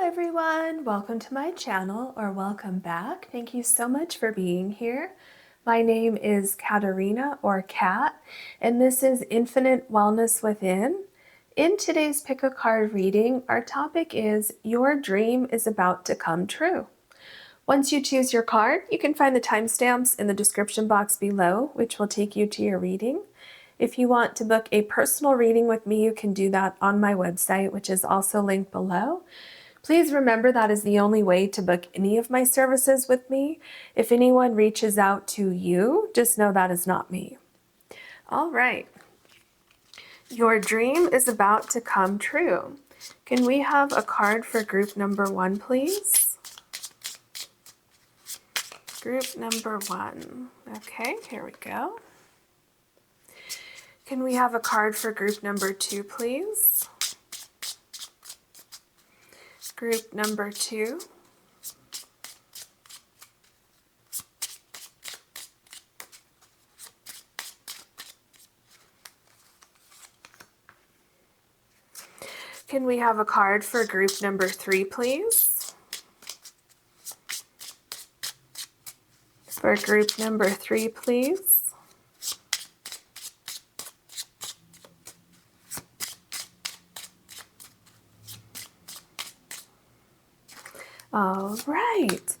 everyone, welcome to my channel, or welcome back. Thank you so much for being here. My name is Caterina, or Cat, and this is Infinite Wellness Within. In today's Pick a Card reading, our topic is Your Dream is About to Come True. Once you choose your card, you can find the timestamps in the description box below, which will take you to your reading. If you want to book a personal reading with me, you can do that on my website, which is also linked below. Please remember that is the only way to book any of my services with me. If anyone reaches out to you, just know that is not me. All right. Your dream is about to come true. Can we have a card for group number 1, please? Group number 1. Okay, here we go. Can we have a card for group number 2, please? Group number 2. Can we have a card for group number 3, please? For group number 3, please. All right,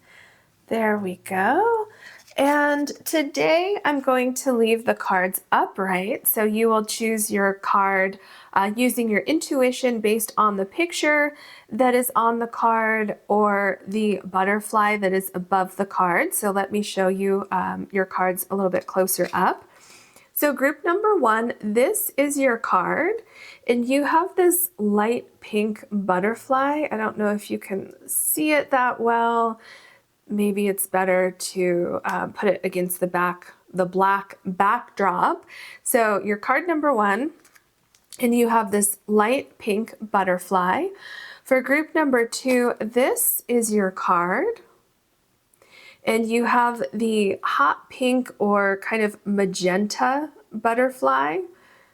there we go. And today I'm going to leave the cards upright, so you will choose your card using your intuition based on the picture that is on the card or the butterfly that is above the card. So let me show you your cards a little bit closer up. So group number 1, this is your card, and you have this light pink butterfly. I don't know if you can see it that well. Maybe it's better to put it against the black backdrop. So your card number 1, and you have this light pink butterfly. For group number 2, this is your card. And you have the hot pink or kind of magenta butterfly.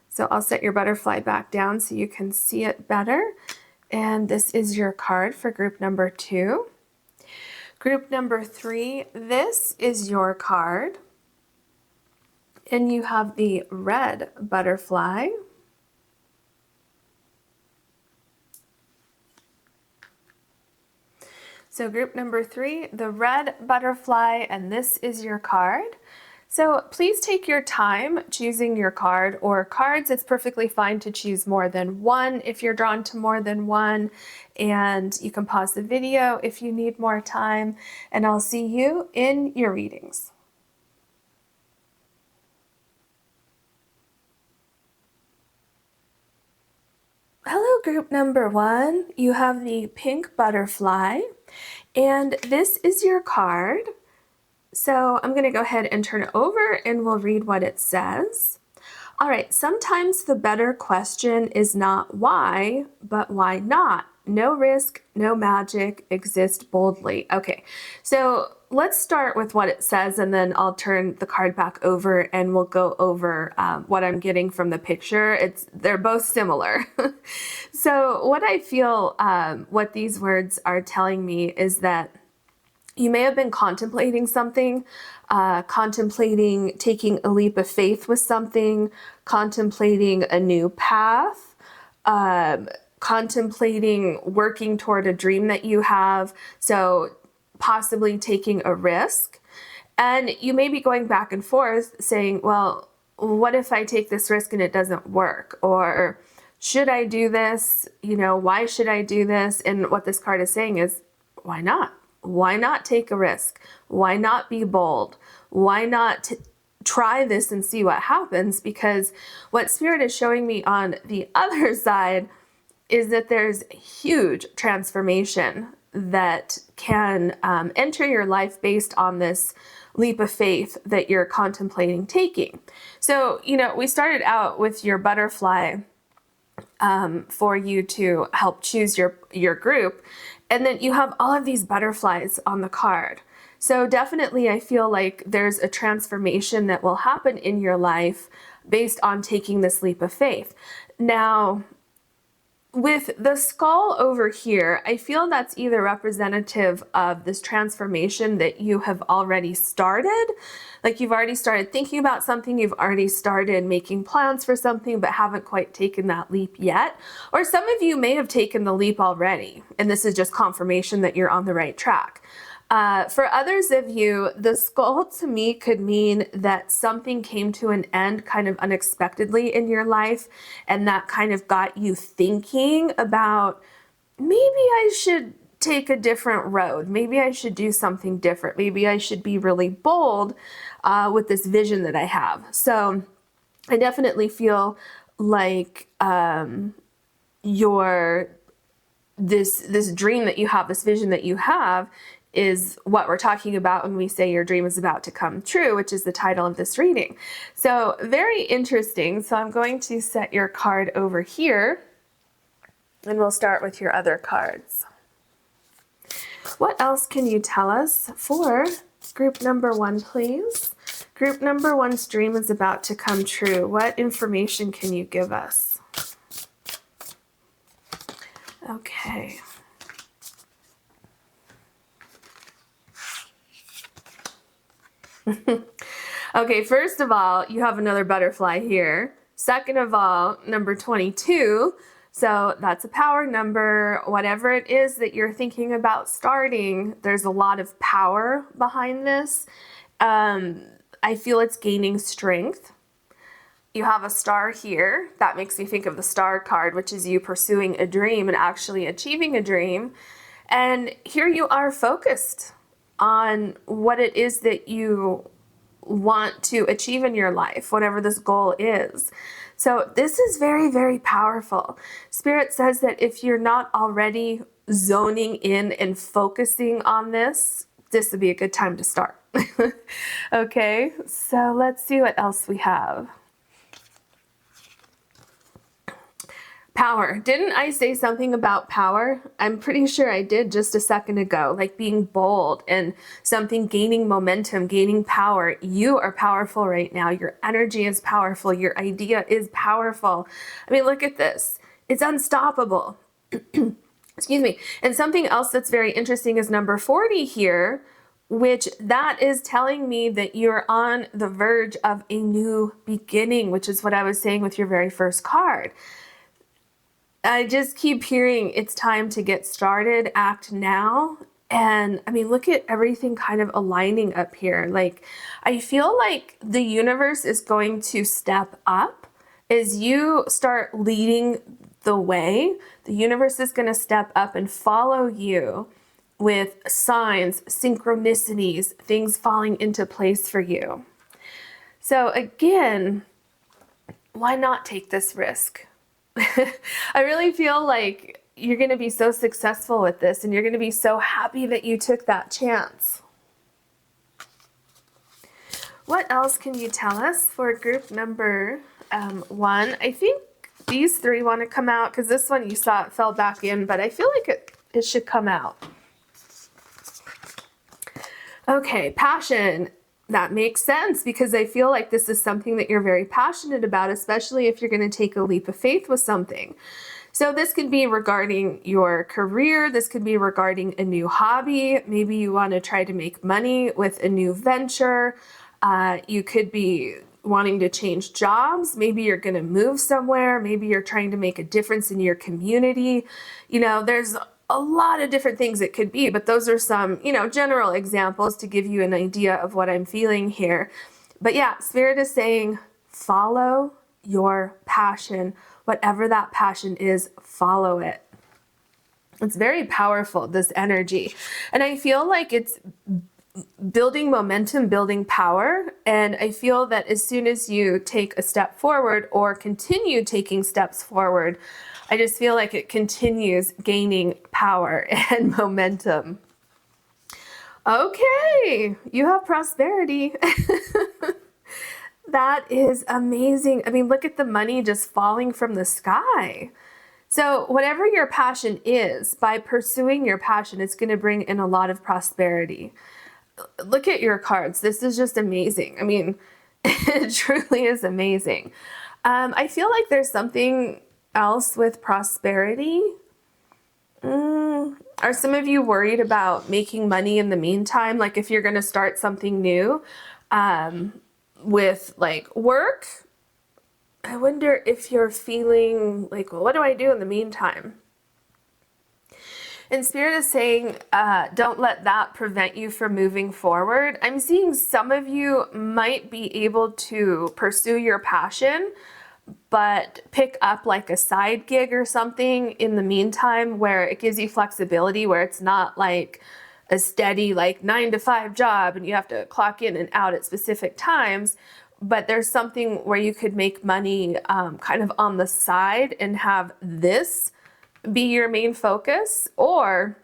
So I'll set your butterfly back down so you can see it better. And this is your card for group number 2. Group number 3, this is your card. And you have the red butterfly. So group number 3, the red butterfly, and this is your card. So please take your time choosing your card or cards. It's perfectly fine to choose more than one if you're drawn to more than one. And you can pause the video if you need more time. And I'll see you in your readings. Hello, group number 1. You have the pink butterfly, and this is your card. So I'm going to go ahead and turn it over and we'll read what it says. All right, sometimes the better question is not why, but why not? No risk, no magic, exist boldly. Okay, so let's start with what it says, and then I'll turn the card back over and we'll go over what I'm getting from the picture. They're both similar. So what I feel, what these words are telling me is that you may have been contemplating something, contemplating taking a leap of faith with something, contemplating a new path, contemplating working toward a dream that you have, so possibly taking a risk. And you may be going back and forth saying, well, what if I take this risk and it doesn't work? Or should I do this? You know, why should I do this? And what this card is saying is, why not? Why not take a risk? Why not be bold? Why not try this and see what happens? Because what Spirit is showing me on the other side is that there's huge transformation that can enter your life based on this leap of faith that you're contemplating taking. So, you know, we started out with your butterfly for you to help choose your group. And then you have all of these butterflies on the card. So definitely I feel like there's a transformation that will happen in your life based on taking this leap of faith. Now, with the skull over here, I feel that's either representative of this transformation that you have already started. Like you've already started thinking about something, you've already started making plans for something, but haven't quite taken that leap yet. Or some of you may have taken the leap already, and this is just confirmation that you're on the right track. For others of you, the skull to me could mean that something came to an end kind of unexpectedly in your life, and that kind of got you thinking about maybe I should take a different road. Maybe I should do something different. Maybe I should be really bold with this vision that I have. So I definitely feel like this dream that you have, this vision that you have, is what we're talking about when we say your dream is about to come true, which is the title of this reading. So very interesting. So I'm going to set your card over here, and we'll start with your other cards. What else can you tell us for group number 1, please? Group number 1's dream is about to come true. What information can you give us? Okay. Okay, first of all, you have another butterfly here. Second of all, number 22. So that's a power number. Whatever it is that you're thinking about starting, there's a lot of power behind this. I feel it's gaining strength. You have a star here. That makes me think of the star card, which is you pursuing a dream and actually achieving a dream. And here you are focused on what it is that you want to achieve in your life, whatever this goal is. So this is very, very powerful. Spirit says that if you're not already zoning in and focusing on this, this would be a good time to start. Okay, so let's see what else we have. Power. Didn't I say something about power? I'm pretty sure I did just a second ago, like being bold and something gaining momentum, gaining power. You are powerful right now. Your energy is powerful. Your idea is powerful. I mean, look at this. It's unstoppable. Excuse me. And something else that's very interesting is number 40 here, which that is telling me that you're on the verge of a new beginning, which is what I was saying with your very first card. I just keep hearing it's time to get started, act now. And I mean, look at everything kind of aligning up here. Like, I feel like the universe is going to step up as you start leading the way. The universe is going to step up and follow you with signs, synchronicities, things falling into place for you. So again, why not take this risk? I really feel like you're going to be so successful with this, and you're going to be so happy that you took that chance. What else can you tell us for group number 1? I think these 3 want to come out because this one you saw it fell back in, but I feel like it should come out. Okay, passion. That makes sense because I feel like this is something that you're very passionate about, especially if you're going to take a leap of faith with something. So this could be regarding your career. This could be regarding a new hobby. Maybe you want to try to make money with a new venture. You could be wanting to change jobs. Maybe you're going to move somewhere. Maybe you're trying to make a difference in your community. You know, there's a lot of different things it could be, but those are some, general examples to give you an idea of what I'm feeling here. But yeah, Spirit is saying, follow your passion. Whatever that passion is, follow it. It's very powerful, this energy. And I feel like it's building momentum, building power. And I feel that as soon as you take a step forward or continue taking steps forward, I just feel like it continues gaining power and momentum. Okay, you have prosperity. That is amazing. I mean, look at the money just falling from the sky. So whatever your passion is, by pursuing your passion, it's going to bring in a lot of prosperity. Look at your cards. This is just amazing. I mean, it truly is amazing. I feel like there's something else with prosperity? Are some of you worried about making money in the meantime? Like if you're going to start something new with like work, I wonder if you're feeling like, well, what do I do in the meantime? And Spirit is saying, don't let that prevent you from moving forward. I'm seeing some of you might be able to pursue your passion, but pick up like a side gig or something in the meantime where it gives you flexibility, where it's not like a steady like 9-to-5 job and you have to clock in and out at specific times. But there's something where you could make money kind of on the side and have this be your main focus. Or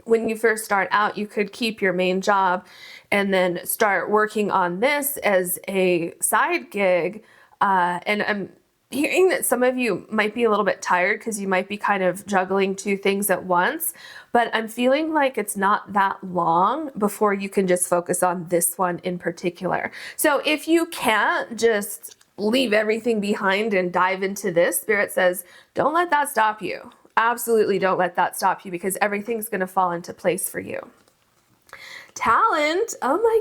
when you first start out, you could keep your main job and then start working on this as a side gig. And I'm hearing that some of you might be a little bit tired because you might be kind of juggling two things at once, but I'm feeling like it's not that long before you can just focus on this one in particular. So if you can't just leave everything behind and dive into this, Spirit says, don't let that stop you. Absolutely don't let that stop you, because everything's going to fall into place for you. Talent. Oh my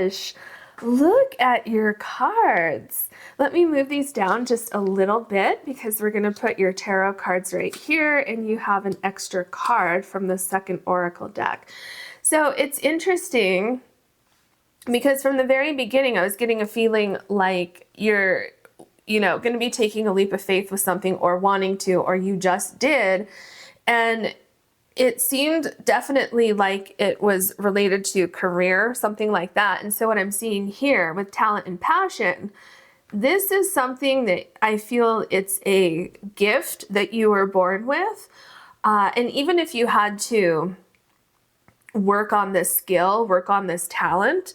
gosh. Look at your cards. Let me move these down just a little bit because we're going to put your tarot cards right here, and you have an extra card from the second oracle deck. So it's interesting because from the very beginning, I was getting a feeling like you're, going to be taking a leap of faith with something, or wanting to, or you just did. And it seemed definitely like it was related to career, something like that. And so what I'm seeing here with talent and passion, this is something that I feel it's a gift that you were born with. And even if you had to work on this skill, work on this talent,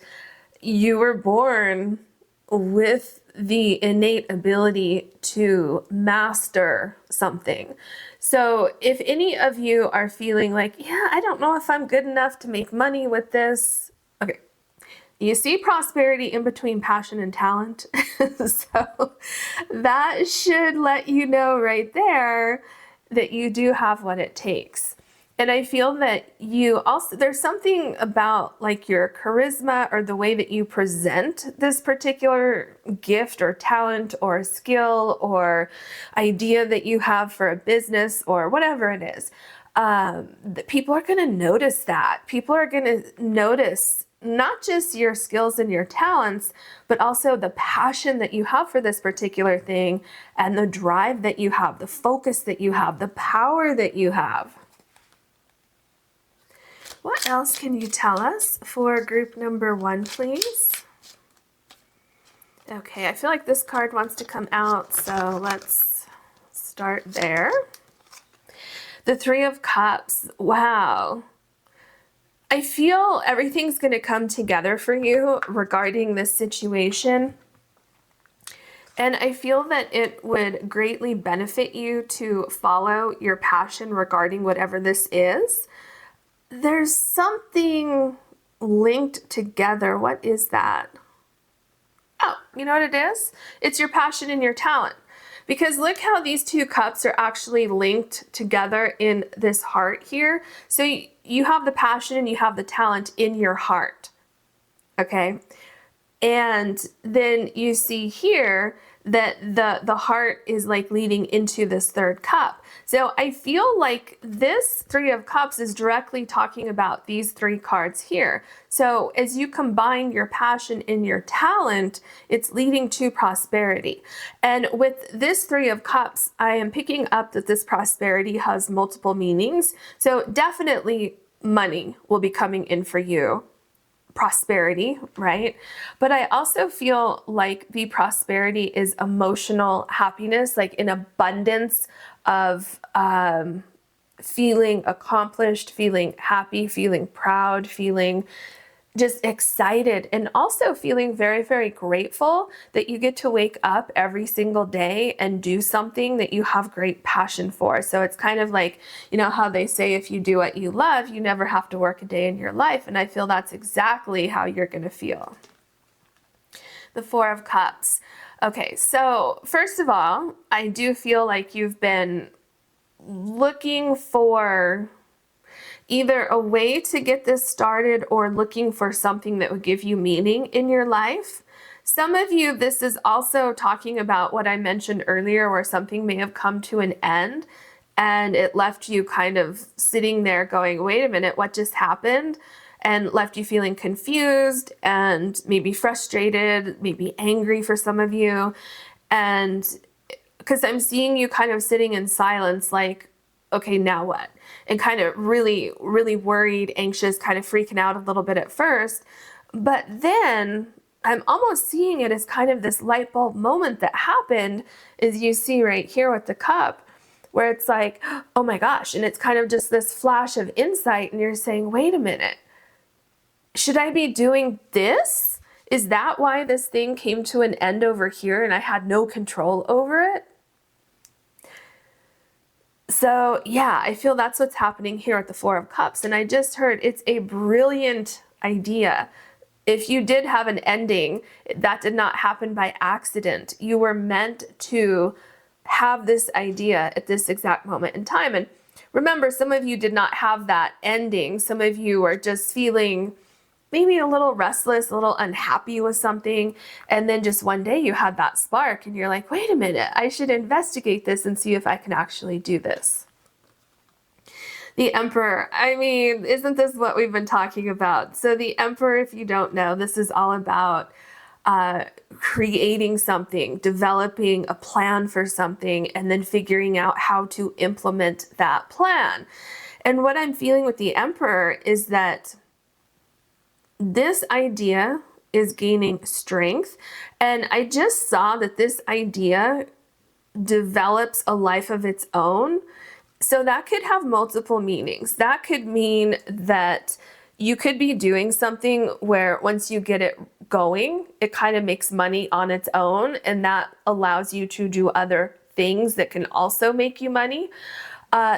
you were born with the innate ability to master something. So if any of you are feeling like, yeah, I don't know if I'm good enough to make money with this. Okay. You see prosperity in between passion and talent. So that should let you know right there that you do have what it takes. And I feel that you also, there's something about like your charisma or the way that you present this particular gift or talent or skill or idea that you have for a business or whatever it is. That people are going to notice that. People are going to notice not just your skills and your talents, but also the passion that you have for this particular thing and the drive that you have, the focus that you have, the power that you have. What else can you tell us for group number 1, please? Okay, I feel like this card wants to come out, so let's start there. The 3 of Cups. Wow. I feel everything's going to come together for you regarding this situation. And I feel that it would greatly benefit you to follow your passion regarding whatever this is. There's something linked together. What is that? Oh, you know what it is? It's your passion and your talent. Because look how these 2 cups are actually linked together in this heart here. So you have the passion and you have the talent in your heart. Okay? And then you see here that the heart is like leading into this 3rd cup. So I feel like this 3 of Cups is directly talking about these 3 cards here. So as you combine your passion and your talent, it's leading to prosperity. And with this 3 of Cups, I am picking up that this prosperity has multiple meanings. So definitely money will be coming in for you. Prosperity, right? But I also feel like the prosperity is emotional happiness, like an abundance of feeling accomplished, feeling happy, feeling proud, feeling just excited, and also feeling very, very grateful that you get to wake up every single day and do something that you have great passion for. So it's kind of like, how they say if you do what you love, you never have to work a day in your life. And I feel that's exactly how you're going to feel. The 4 of Cups. Okay, so first of all, I do feel like you've been looking for either a way to get this started or looking for something that would give you meaning in your life. Some of you, this is also talking about what I mentioned earlier, where something may have come to an end and it left you kind of sitting there going, wait a minute, what just happened? And left you feeling confused and maybe frustrated, maybe angry for some of you. And because I'm seeing you kind of sitting in silence, like, okay, now what? And kind of really, really worried, anxious, kind of freaking out a little bit at first. But then I'm almost seeing it as kind of this light bulb moment that happened, as you see right here with the cup, where it's like, oh my gosh. And it's kind of just this flash of insight. And you're saying, wait a minute, should I be doing this? Is that why this thing came to an end over here and I had no control over it? So yeah, I feel that's what's happening here at the Four of Cups. And I just heard it's a brilliant idea. If you did have an ending, that did not happen by accident. You were meant to have this idea at this exact moment in time. And remember, some of you did not have that ending. Some of you are just feeling maybe a little restless, a little unhappy with something. And then just one day you had that spark and you're like, wait a minute, I should investigate this and see if I can actually do this. The Emperor, I mean, isn't this what we've been talking about? So the Emperor, if you don't know, this is all about creating something, developing a plan for something, and then figuring out how to implement that plan. And what I'm feeling with the Emperor is that this idea is gaining strength. And I just saw that this idea develops a life of its own. So that could have multiple meanings. That could mean that you could be doing something where once you get it going, it kind of makes money on its own. And that allows you to do other things that can also make you money.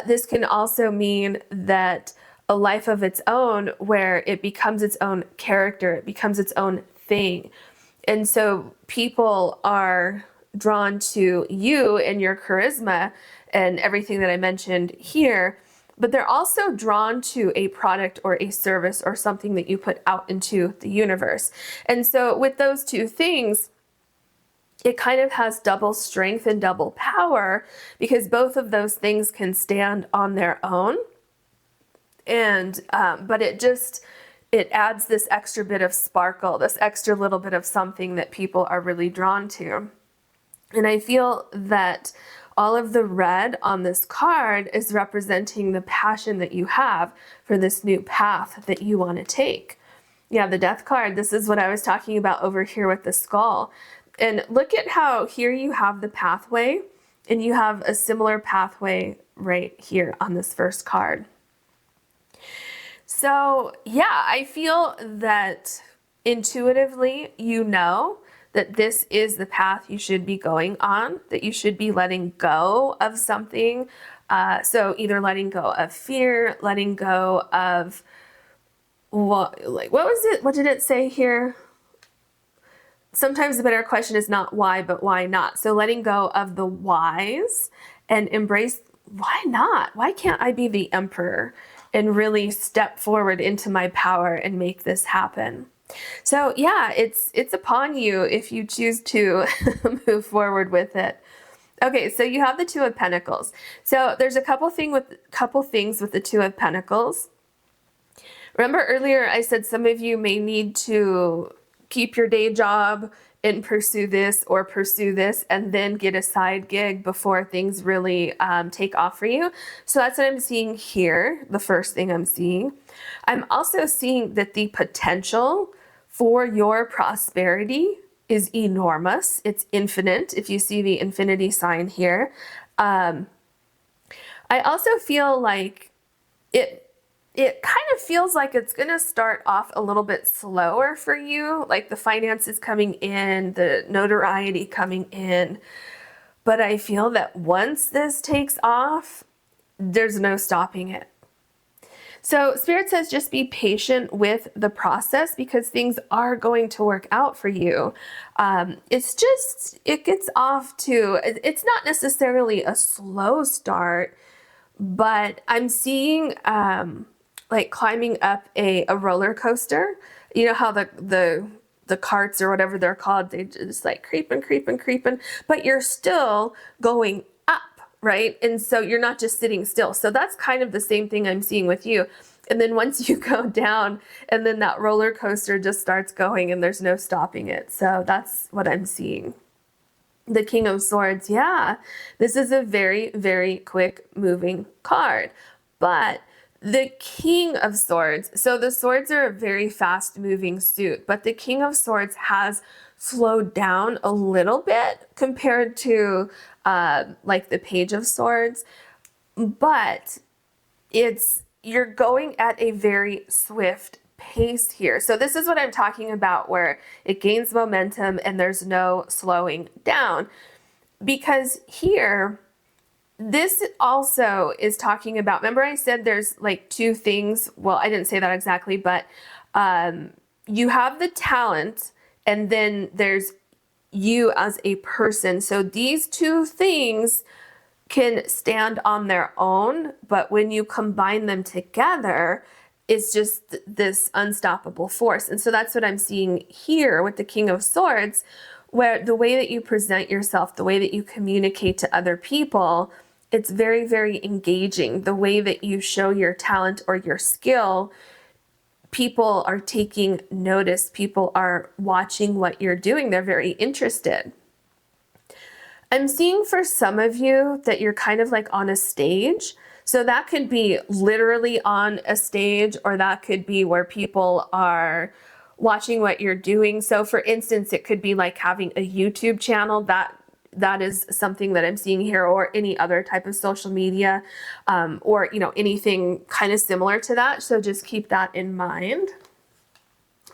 This can also mean that a life of its own where it becomes its own character, it becomes its own thing. And so people are drawn to you and your charisma and everything that I mentioned here, but they're also drawn to a product or a service or something that you put out into the universe. And so with those two things, it kind of has double strength and double power because both of those things can stand on their own. And, but it adds this extra bit of sparkle, this extra little bit of something that people are really drawn to. And I feel that all of the red on this card is representing the passion that you have for this new path that you want to take. Yeah, the Death card, this is what I was talking about over here with the skull. And look at how here you have the pathway, and you have a similar pathway right here on this first card. So yeah, I feel that intuitively you know that this is the path you should be going on, that you should be letting go of something. So either letting go of fear, letting go of what was it? What did it say here? Sometimes the better question is not why, but why not? So letting go of the whys and embrace, why not? Why can't I be the emperor and really step forward into my power and make this happen? So yeah, it's upon you if you choose to move forward with it. Okay, so you have the Two of Pentacles. So there's a couple things with the Two of Pentacles. Remember earlier I said some of you may need to keep your day job and pursue this and then get a side gig before things really take off for you. So that's what I'm seeing here, the first thing I'm seeing. I'm also seeing that the potential for your prosperity is enormous. It's infinite, if you see the infinity sign here. I also feel like it kind of feels like it's going to start off a little bit slower for you, like the finances coming in, the notoriety coming in. But I feel that once this takes off, there's no stopping it. So Spirit says just be patient with the process because things are going to work out for you. It's just, it gets off to, it's not necessarily a slow start, but I'm seeing like climbing up a roller coaster. You know how the carts or whatever they're called, they just like creeping, but you're still going up, right? And so you're not just sitting still. So that's kind of the same thing I'm seeing with you. And then once you go down, and then that roller coaster just starts going and there's no stopping it. So that's what I'm seeing. The King of Swords, yeah, this is a very, very quick moving card. But the King of Swords, so the swords are a very fast moving suit, but the King of Swords has slowed down a little bit compared to like the Page of Swords, but you're going at a very swift pace here. So this is what I'm talking about, where it gains momentum and there's no slowing down. Because here, this also is talking about, remember I said there's like two things. Well, I didn't say that exactly, but you have the talent and then there's you as a person. So these two things can stand on their own, but when you combine them together, it's just this unstoppable force. And so that's what I'm seeing here with the King of Swords, where the way that you present yourself, the way that you communicate to other people, it's very, very engaging. The way that you show your talent or your skill, people are taking notice. People are watching what you're doing. They're very interested. I'm seeing for some of you that you're kind of like on a stage. So that could be literally on a stage, or that could be where people are watching what you're doing. So for instance, it could be like having a YouTube channel. That is something that I'm seeing here, or any other type of social media, or anything kind of similar to that. So just keep that in mind.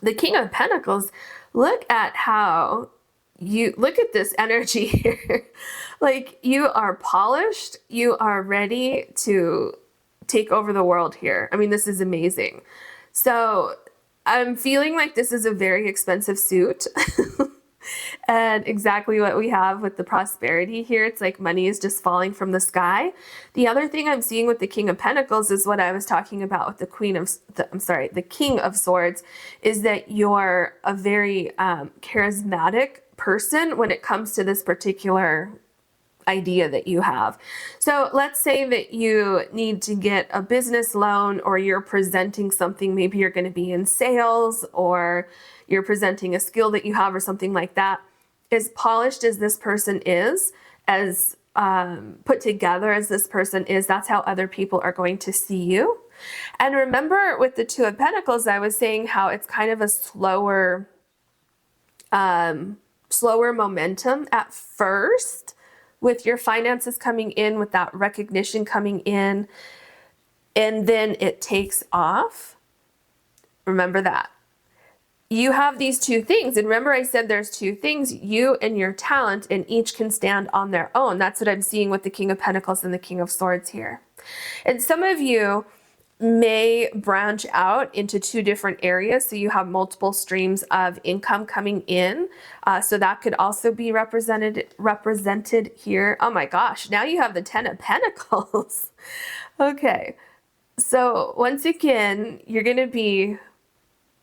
The King of Pentacles, look at how you look at this energy here. Like, you are polished, you are ready to take over the world here. I mean, this is amazing. So I'm feeling like this is a very expensive suit. And exactly what we have with the prosperity here. It's like money is just falling from the sky. The other thing I'm seeing with the King of Pentacles is what I was talking about with the King of Swords, is that you're a very charismatic person when it comes to this particular idea that you have. So let's say that you need to get a business loan, or you're presenting something, maybe you're going to be in sales, or you're presenting a skill that you have or something like that. As polished as this person is, as put together as this person is, that's how other people are going to see you. And remember with the Two of Pentacles, I was saying how it's kind of a slower momentum at first, with your finances coming in, with that recognition coming in, and then it takes off. Remember that. You have these two things. And remember I said there's two things, you and your talent, and each can stand on their own. That's what I'm seeing with the King of Pentacles and the King of Swords here. And some of you may branch out into two different areas. So you have multiple streams of income coming in. So that could also be represented here. Oh my gosh, now you have the Ten of Pentacles. Okay. So once again, you're going to be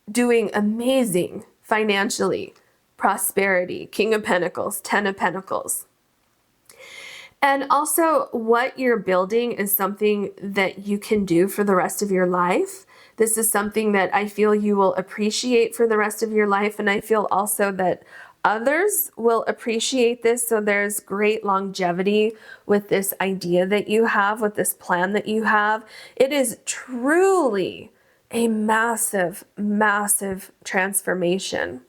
doing amazing financially, prosperity, King of Pentacles, Ten of Pentacles. And also, what you're building is something that you can do for the rest of your life. This is something that I feel you will appreciate for the rest of your life. And I feel also that others will appreciate this. So there's great longevity with this idea that you have, with this plan that you have. It is truly a massive, massive transformation.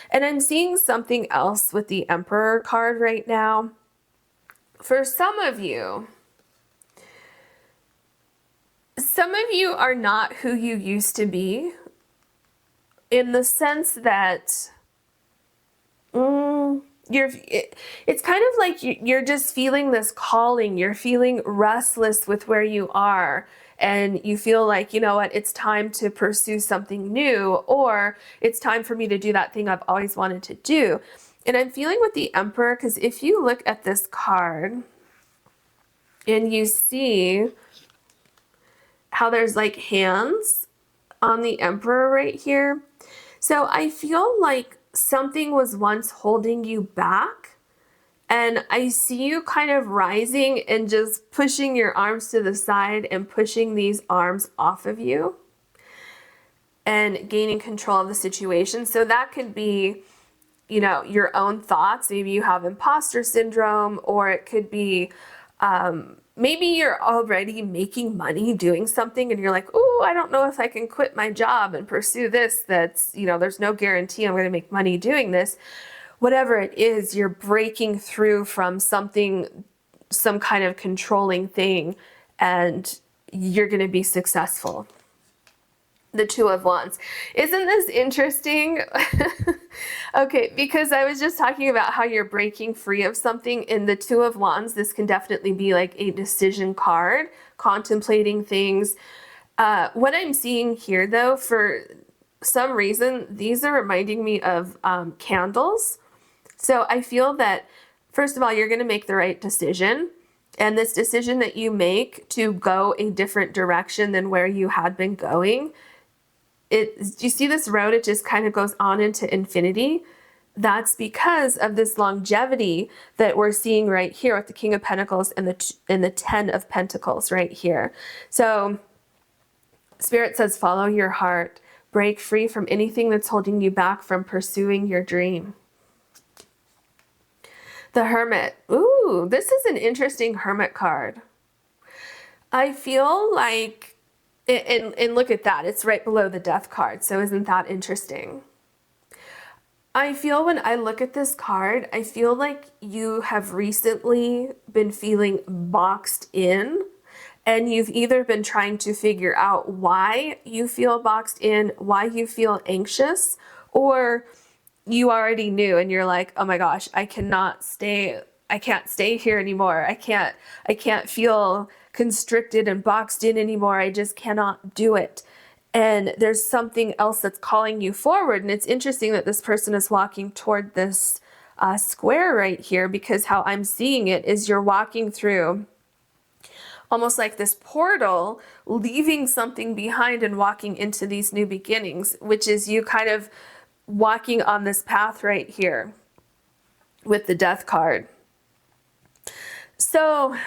And I'm seeing something else with the Emperor card right now. For some of you are not who you used to be, in the sense that it's kind of like you're just feeling this calling. You're feeling restless with where you are, and you feel like, you know what, it's time to pursue something new, or it's time for me to do that thing I've always wanted to do. And I'm feeling with the Emperor, because if you look at this card and you see how there's like hands on the Emperor right here. So I feel like something was once holding you back, and I see you kind of rising and just pushing your arms to the side and pushing these arms off of you and gaining control of the situation. So that could be, you know, your own thoughts. Maybe you have imposter syndrome, or it could be maybe you're already making money doing something and you're like, oh, I don't know if I can quit my job and pursue this. That's, you know, there's no guarantee I'm going to make money doing this. Whatever it is, you're breaking through from something, some kind of controlling thing, and you're going to be successful. The Two of Wands. Isn't this interesting? Okay, because I was just talking about how you're breaking free of something. In the Two of Wands, this can definitely be like a decision card, contemplating things. What I'm seeing here, though, for some reason, these are reminding me of candles. So I feel that, first of all, you're going to make the right decision. And this decision that you make to go a different direction than where you had been going, you see this road, it just kind of goes on into infinity. That's because of this longevity that we're seeing right here with the King of Pentacles and the Ten of Pentacles right here. So Spirit says, follow your heart, break free from anything that's holding you back from pursuing your dream. The Hermit. Ooh, this is an interesting Hermit card. I feel like, and look at that, it's right below the Death card. So isn't that interesting? I feel when I look at this card, I feel like you have recently been feeling boxed in, and you've either been trying to figure out why you feel boxed in, why you feel anxious, or you already knew and you're like, oh my gosh, I can't stay here anymore. I can't feel constricted and boxed in anymore. I just cannot do it. And there's something else that's calling you forward. And it's interesting that this person is walking toward this square right here, because how I'm seeing it is you're walking through almost like this portal, leaving something behind and walking into these new beginnings, which is you kind of walking on this path right here with the Death card. So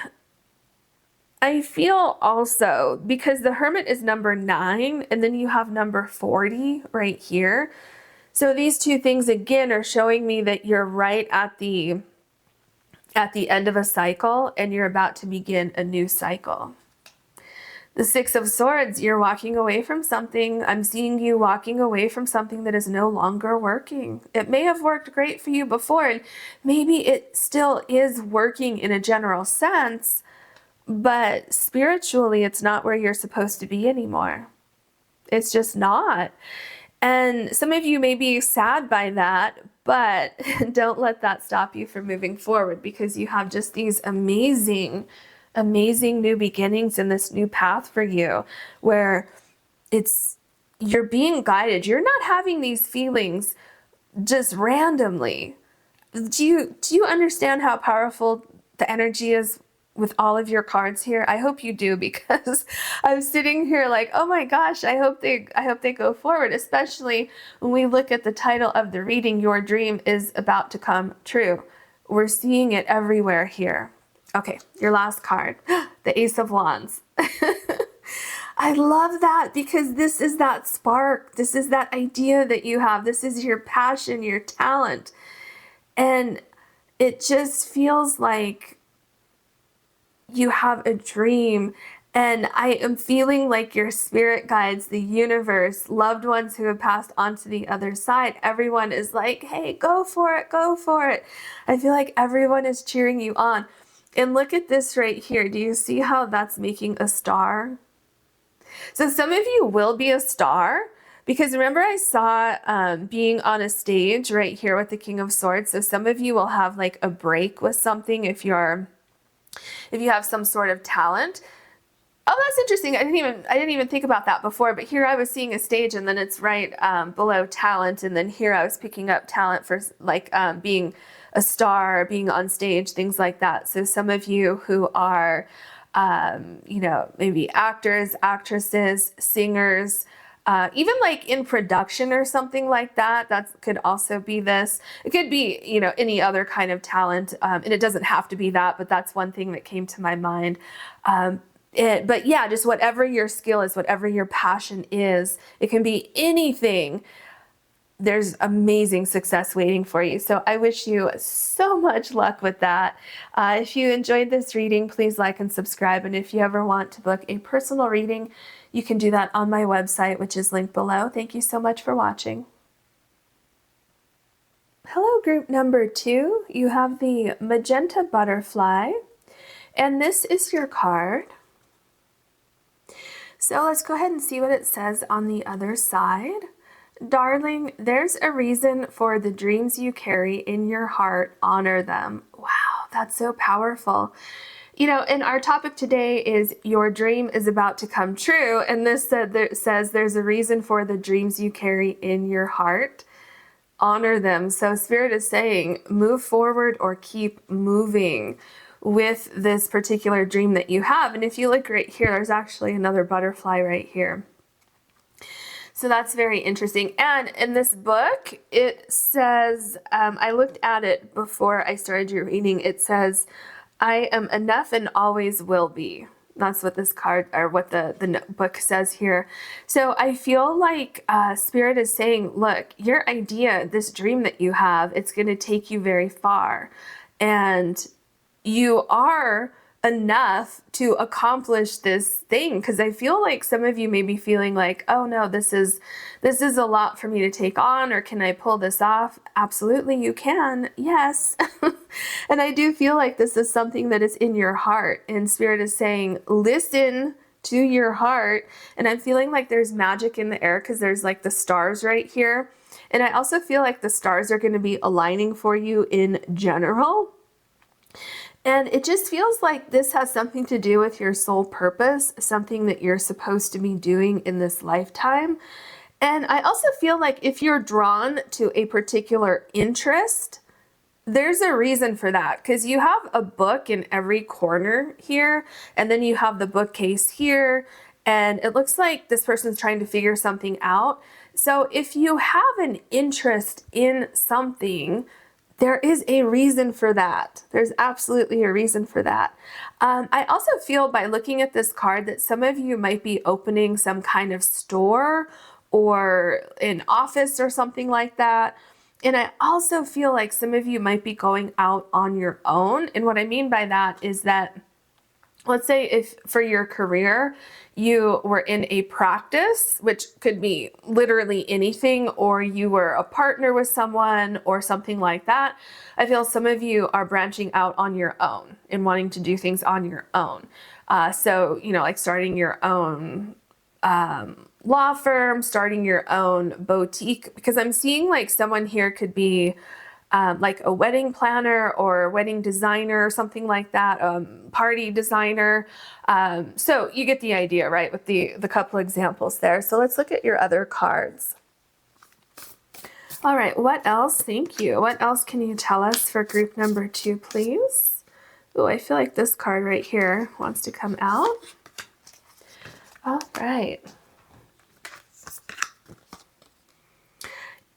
I feel also, because the Hermit is number 9, and then you have number 40 right here. So these two things again are showing me that you're right at the end of a cycle, and you're about to begin a new cycle. The Six of Swords, you're walking away from something. I'm seeing you walking away from something that is no longer working. It may have worked great for you before, and maybe it still is working in a general sense, but spiritually, it's not where you're supposed to be anymore. It's just not. And some of you may be sad by that, but don't let that stop you from moving forward, because you have just these amazing new beginnings in this new path for you, where you're being guided. You're not having these feelings just randomly. Do you understand how powerful the energy is with all of your cards here? I hope you do, because I'm sitting here like, oh my gosh, I hope they go forward, especially when we look at the title of the reading, Your Dream is About to Come True. We're seeing it everywhere here. Okay, your last card, the Ace of Wands. I love that, because this is that spark. This is that idea that you have. This is your passion, your talent. And it just feels like you have a dream. And I am feeling like your spirit guides, the universe, loved ones who have passed on to the other side. Everyone is like, hey, go for it, go for it. I feel like everyone is cheering you on. And look at this right here. Do you see how that's making a star? So some of you will be a star, because remember I saw being on a stage right here with the King of Swords. So some of you will have like a break with something if you have some sort of talent. Oh, that's interesting. I didn't even think about that before, but here I was seeing a stage and then it's right below talent. And then here I was picking up talent for like being a star, being on stage, things like that. So some of you who are, you know, maybe actors, actresses, singers, even like in production or something like that, that could also be this. It could be, you know, any other kind of talent, and it doesn't have to be that, but that's one thing that came to my mind. But yeah, just whatever your skill is, whatever your passion is, it can be anything. There's amazing success waiting for you. So I wish you so much luck with that. If you enjoyed this reading, please like and subscribe. And if you ever want to book a personal reading, you can do that on my website, which is linked below. Thank you so much for watching. Hello, group number 2. You have the Magenta Butterfly, and this is your card. So let's go ahead and see what it says on the other side. Darling, there's a reason for the dreams you carry in your heart. Honor them. Wow, that's so powerful. You know, and our topic today is your dream is about to come true. And this says there's a reason for the dreams you carry in your heart. Honor them. So Spirit is saying move forward or keep moving with this particular dream that you have. And if you look right here, there's actually another butterfly right here. So that's very interesting. And in this book, it says, I looked at it before I started your reading. It says, I am enough and always will be. That's what this card, or what the book says here. So I feel like Spirit is saying, look, your idea, this dream that you have, it's going to take you very far. And you are enough to accomplish this thing, because I feel like some of you may be feeling like, oh no, this is a lot for me to take on, or can I pull this off? Absolutely you can. Yes. And I do feel like this is something that is in your heart, and Spirit is saying listen to your heart. And I'm feeling like there's magic in the air because there's like the stars right here, and I also feel like the stars are going to be aligning for you in general. And it just feels like this has something to do with your soul purpose, something that you're supposed to be doing in this lifetime. And I also feel like if you're drawn to a particular interest, there's a reason for that, because you have a book in every corner here, and then you have the bookcase here, and it looks like this person's trying to figure something out. So if you have an interest in something, there is a reason for that. There's absolutely a reason for that. I also feel by looking at this card that some of you might be opening some kind of store or an office or something like that. And I also feel like some of you might be going out on your own. And what I mean by that is that, let's say if for your career, you were in a practice, which could be literally anything, or you were a partner with someone or something like that. I feel some of you are branching out on your own and wanting to do things on your own. So, you know, like starting your own law firm, starting your own boutique, because I'm seeing like someone here could be like a wedding planner or wedding designer or something like that, party designer. So you get the idea, right, with the couple examples there. So let's look at your other cards. All right, what else? Thank you. What else can you tell us for group number 2, please? Oh, I feel like this card right here wants to come out. All right.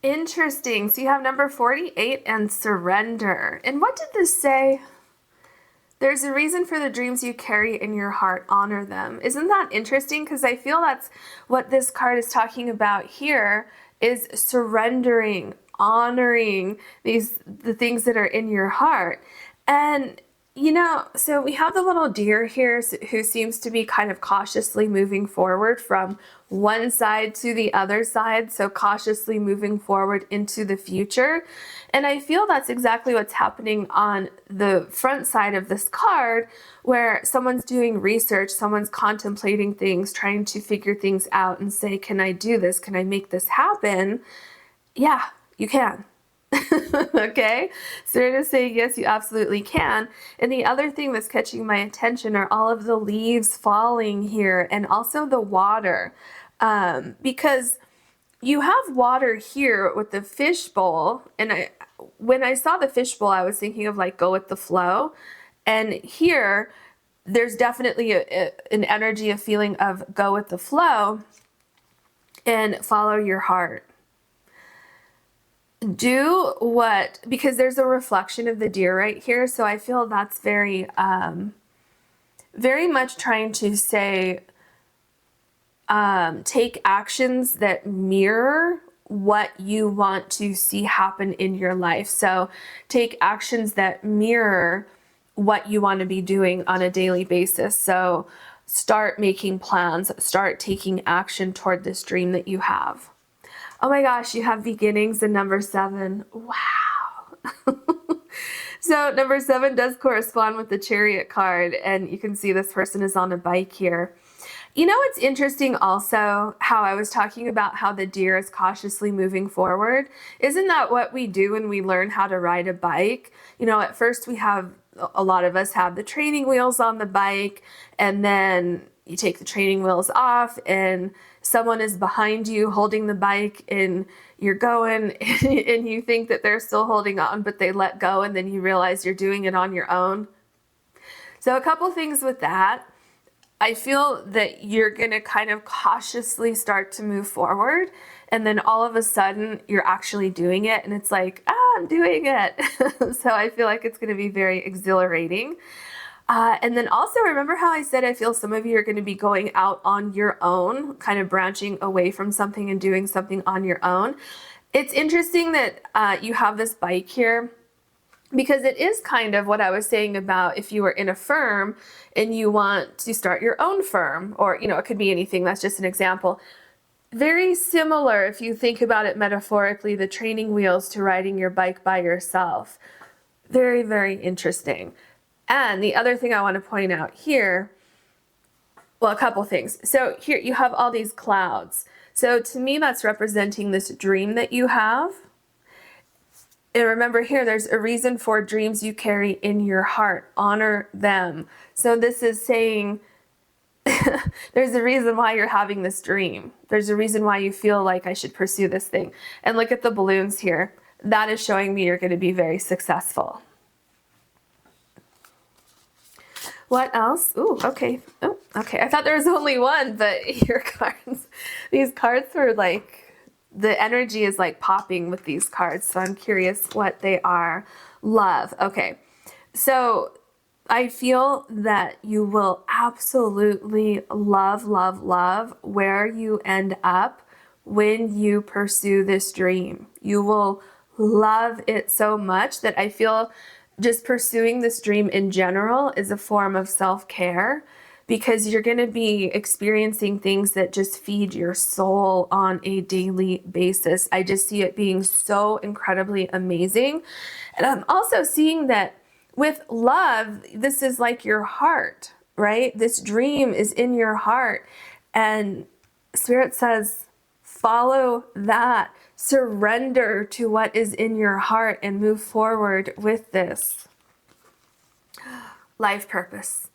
Interesting. So you have number 48 and surrender. And what did this say? There's a reason for the dreams you carry in your heart. Honor them. Isn't that interesting? Because I feel that's what this card is talking about here, is surrendering, honoring the things that are in your heart. And you know, so we have the little deer here who seems to be kind of cautiously moving forward from one side to the other side. So cautiously moving forward into the future. And I feel that's exactly what's happening on the front side of this card, where someone's doing research, someone's contemplating things, trying to figure things out and say, can I do this? Can I make this happen? Yeah, you can. Okay, Sharina is saying yes, you absolutely can. And the other thing that's catching my attention are all of the leaves falling here and also the water. Because you have water here with the fishbowl, and when I saw the fishbowl, I was thinking of like go with the flow. And here, there's definitely an energy, a feeling of go with the flow and follow your heart. Do what, because there's a reflection of the deer right here, so I feel that's very, very much trying to say, take actions that mirror what you want to see happen in your life. So take actions that mirror what you want to be doing on a daily basis. So start making plans, start taking action toward this dream that you have. Oh my gosh, you have beginnings in number 7. Wow. So number 7 does correspond with the Chariot card, and you can see this person is on a bike here. You know, it's interesting also how I was talking about how the deer is cautiously moving forward. Isn't that what we do when we learn how to ride a bike? You know, at first a lot of us have the training wheels on the bike, and then you take the training wheels off and someone is behind you holding the bike and you're going and you think that they're still holding on, but they let go, and then you realize you're doing it on your own. So a couple things with that. I feel that you're going to kind of cautiously start to move forward, and then all of a sudden you're actually doing it, and it's like, I'm doing it. So I feel like it's going to be very exhilarating. And then also remember how I said I feel some of you are going to be going out on your own, kind of branching away from something and doing something on your own. It's interesting that you have this bike here, because it is kind of what I was saying about if you were in a firm and you want to start your own firm, or, you know, it could be anything. That's just an example. Very similar, if you think about it metaphorically, the training wheels to riding your bike by yourself. Very, very interesting. And the other thing I want to point out here, well, a couple things. So here you have all these clouds. So to me, that's representing this dream that you have. And remember here, there's a reason for dreams you carry in your heart. Honor them. So this is saying there's a reason why you're having this dream. There's a reason why you feel like I should pursue this thing. And look at the balloons here. That is showing me you're going to be very successful. What else? Ooh, okay. Oh, okay. I thought there was only one, but your cards, these cards were like, the energy is like popping with these cards. So I'm curious what they are. Love. Okay. So I feel that you will absolutely love, love, love where you end up when you pursue this dream. You will love it so much that I feel just pursuing this dream in general is a form of self-care, because you're going to be experiencing things that just feed your soul on a daily basis. I just see it being so incredibly amazing. And I'm also seeing that with love, this is like your heart, right? This dream is in your heart. And Spirit says, follow that. Surrender to what is in your heart and move forward with this. Life purpose.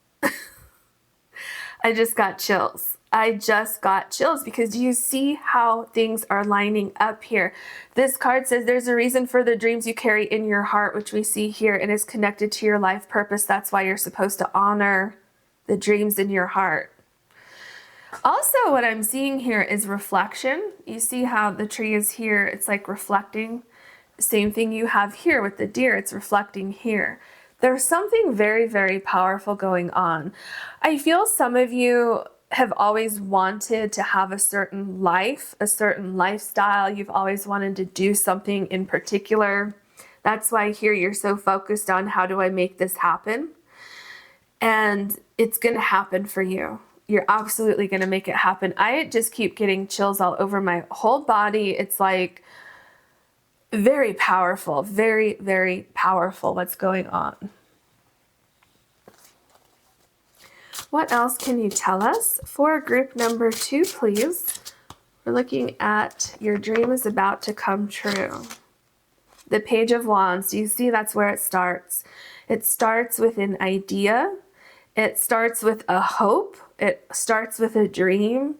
I just got chills. I just got chills, because do you see how things are lining up here? This card says there's a reason for the dreams you carry in your heart, which we see here, and is connected to your life purpose. That's why you're supposed to honor the dreams in your heart. Also, what I'm seeing here is reflection. You see how the tree is here, it's like reflecting. Same thing you have here with the deer, it's reflecting here. There's something very, very powerful going on. I feel some of you have always wanted to have a certain life, a certain lifestyle. You've always wanted to do something in particular. That's why here you're so focused on how do I make this happen? And it's going to happen for you. You're absolutely going to make it happen. I just keep getting chills all over my whole body. It's like very powerful, very, very powerful what's going on. What else can you tell us for group number 2, please? We're looking at your dream is about to come true. The Page of Wands, do you see that's where it starts? It starts with an idea. It starts with a hope. It starts with a dream.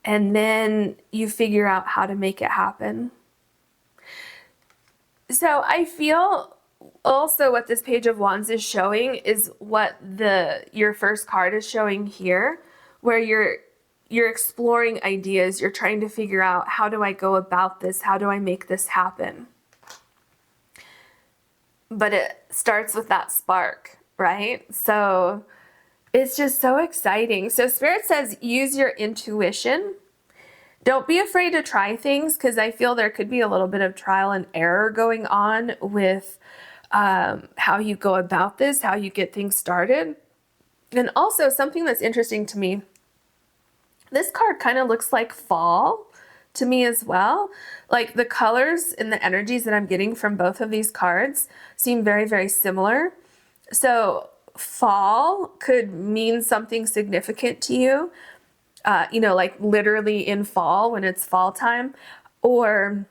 And then you figure out how to make it happen. So I feel also what this Page of Wands is showing is what your first card is showing here, where you're exploring ideas. You're trying to figure out, how do I go about this? How do I make this happen? But it starts with that spark, right? So it's just so exciting. So Spirit says, use your intuition. Don't be afraid to try things, because I feel there could be a little bit of trial and error going on with how you go about this, how you get things started. And also something that's interesting to me, this card kind of looks like fall to me as well. Like the colors and the energies that I'm getting from both of these cards seem very, very similar. So fall could mean something significant to you, like literally in fall when it's fall time, or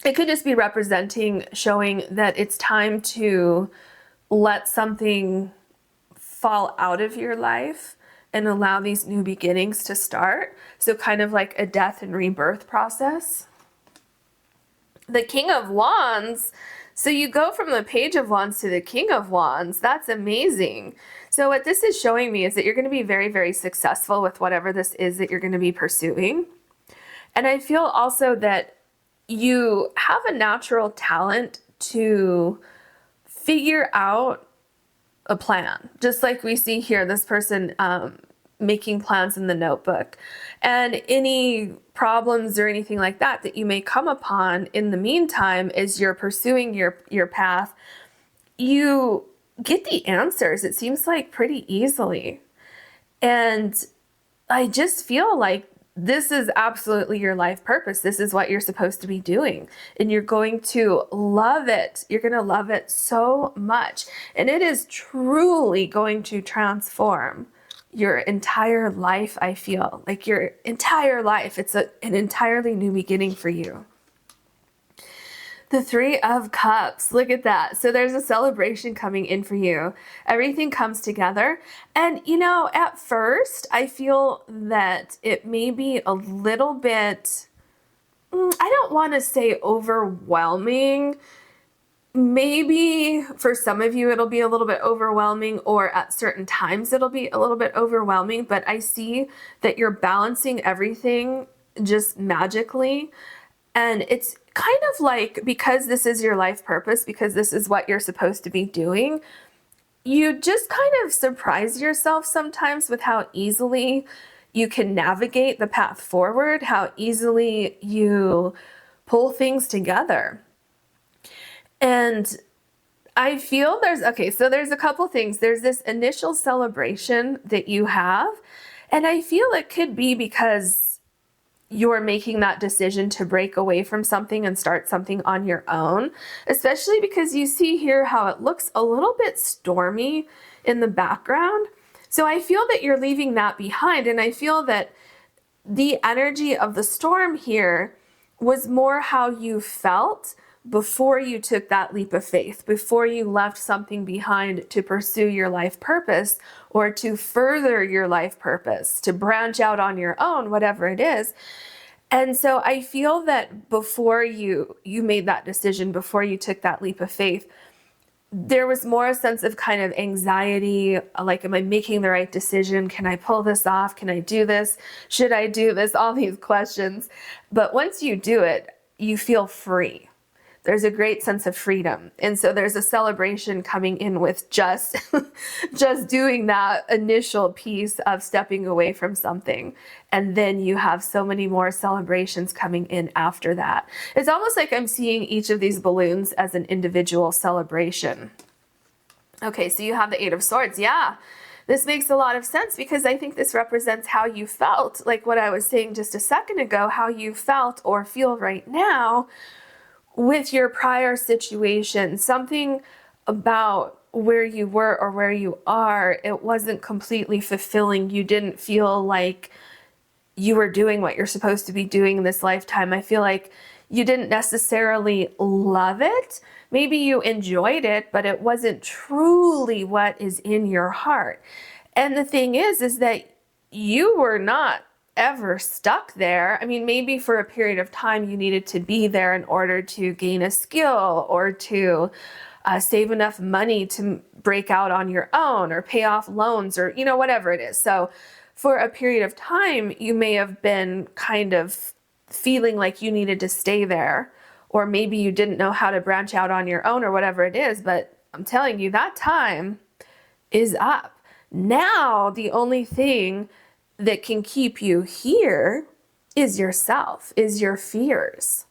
it could just be representing, showing that it's time to let something fall out of your life and allow these new beginnings to start. So kind of like a death and rebirth process. The King of Wands, so you go from the Page of Wands to the King of Wands. That's amazing. So what this is showing me is that you're going to be very, very successful with whatever this is that you're going to be pursuing. And I feel also that you have a natural talent to figure out a plan, just like we see here, this person making plans in the notebook. And any problems or anything like that that you may come upon in the meantime, as you're pursuing your path, you get the answers, it seems like, pretty easily. And I just feel like this is absolutely your life purpose. This is what you're supposed to be doing. And you're going to love it. You're going to love it so much. And it is truly going to transform your entire life, I feel. Like your entire life. It's an entirely new beginning for you. The Three of Cups, look at that. So there's a celebration coming in for you. Everything comes together. And at first, I feel that it may be a little bit, I don't want to say overwhelming. Maybe for some of you, it'll be a little bit overwhelming, or at certain times it'll be a little bit overwhelming, but I see that you're balancing everything just magically. And it's kind of like, because this is your life purpose, because this is what you're supposed to be doing, you just kind of surprise yourself sometimes with how easily you can navigate the path forward, how easily you pull things together. And I feel there's a couple things. There's this initial celebration that you have, and I feel it could be because you're making that decision to break away from something and start something on your own, especially because you see here how it looks a little bit stormy in the background. So I feel that you're leaving that behind, and I feel that the energy of the storm here was more how you felt before you took that leap of faith, before you left something behind to pursue your life purpose, or to further your life purpose, to branch out on your own, whatever it is. And so I feel that before you made that decision, before you took that leap of faith, there was more a sense of kind of anxiety, like, am I making the right decision? Can I pull this off? Can I do this? Should I do this? All these questions. But once you do it, you feel free. There's a great sense of freedom. And so there's a celebration coming in with just doing that initial piece of stepping away from something. And then you have so many more celebrations coming in after that. It's almost like I'm seeing each of these balloons as an individual celebration. Okay, so you have the Eight of Swords. Yeah, this makes a lot of sense, because I think this represents how you felt, like what I was saying just a second ago, how you felt or feel right now with your prior situation. Something about where you were or where you are, it wasn't completely fulfilling. You didn't feel like you were doing what you're supposed to be doing in this lifetime. I feel like you didn't necessarily love it. Maybe you enjoyed it, but it wasn't truly what is in your heart. And the thing is that you were not ever stuck there. I mean, maybe for a period of time you needed to be there in order to gain a skill or to save enough money to break out on your own or pay off loans or, you know, whatever it is. So for a period of time, you may have been kind of feeling like you needed to stay there, or maybe you didn't know how to branch out on your own or whatever it is. But I'm telling you, that time is up. Now, the only thing that can keep you here is yourself, is your fears.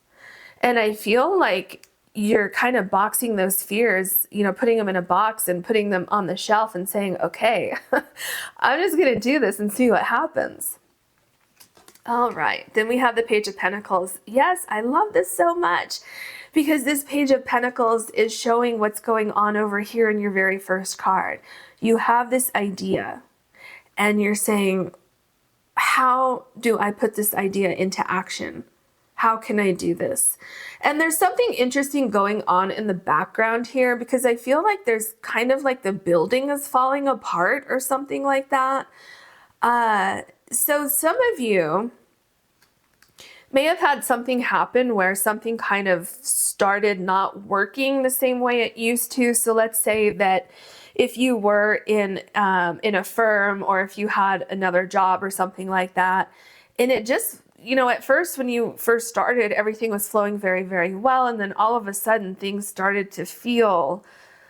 And I feel like you're kind of boxing those fears, you know, putting them in a box and putting them on the shelf and saying, okay, I'm just going to do this and see what happens. All right, then we have the Page of Pentacles. Yes, I love this so much because this Page of Pentacles is showing what's going on over here in your very first card. You have this idea and you're saying, how do I put this idea into action? How can I do this? And there's something interesting going on in the background here because I feel like there's kind of like the building is falling apart or something like that. So some of you may have had something happen where something kind of started not working the same way it used to. So let's say that if you were in a firm or if you had another job or something like that, and it just, you know, at first when you first started, everything was flowing very, very well. And then all of a sudden things started to feel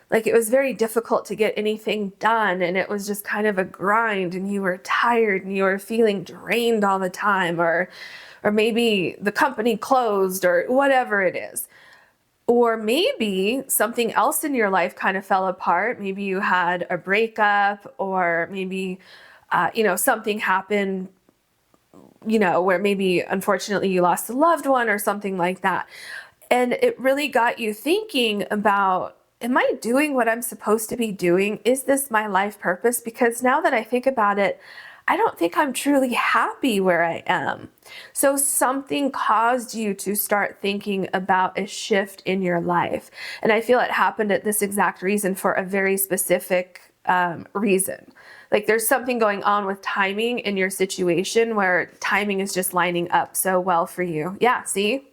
like it was very difficult to get anything done. And it was just kind of a grind and you were tired and you were feeling drained all the time, or maybe the company closed or whatever it is. Or maybe something else in your life kind of fell apart. Maybe you had a breakup, or maybe, you know, something happened, you know, where maybe unfortunately you lost a loved one or something like that. And it really got you thinking about, am I doing what I'm supposed to be doing? Is this my life purpose? Because now that I think about it, I don't think I'm truly happy where I am. So something caused you to start thinking about a shift in your life. And I feel it happened at this exact reason for a very specific reason. Like there's something going on with timing in your situation where timing is just lining up so well for you. Yeah, see?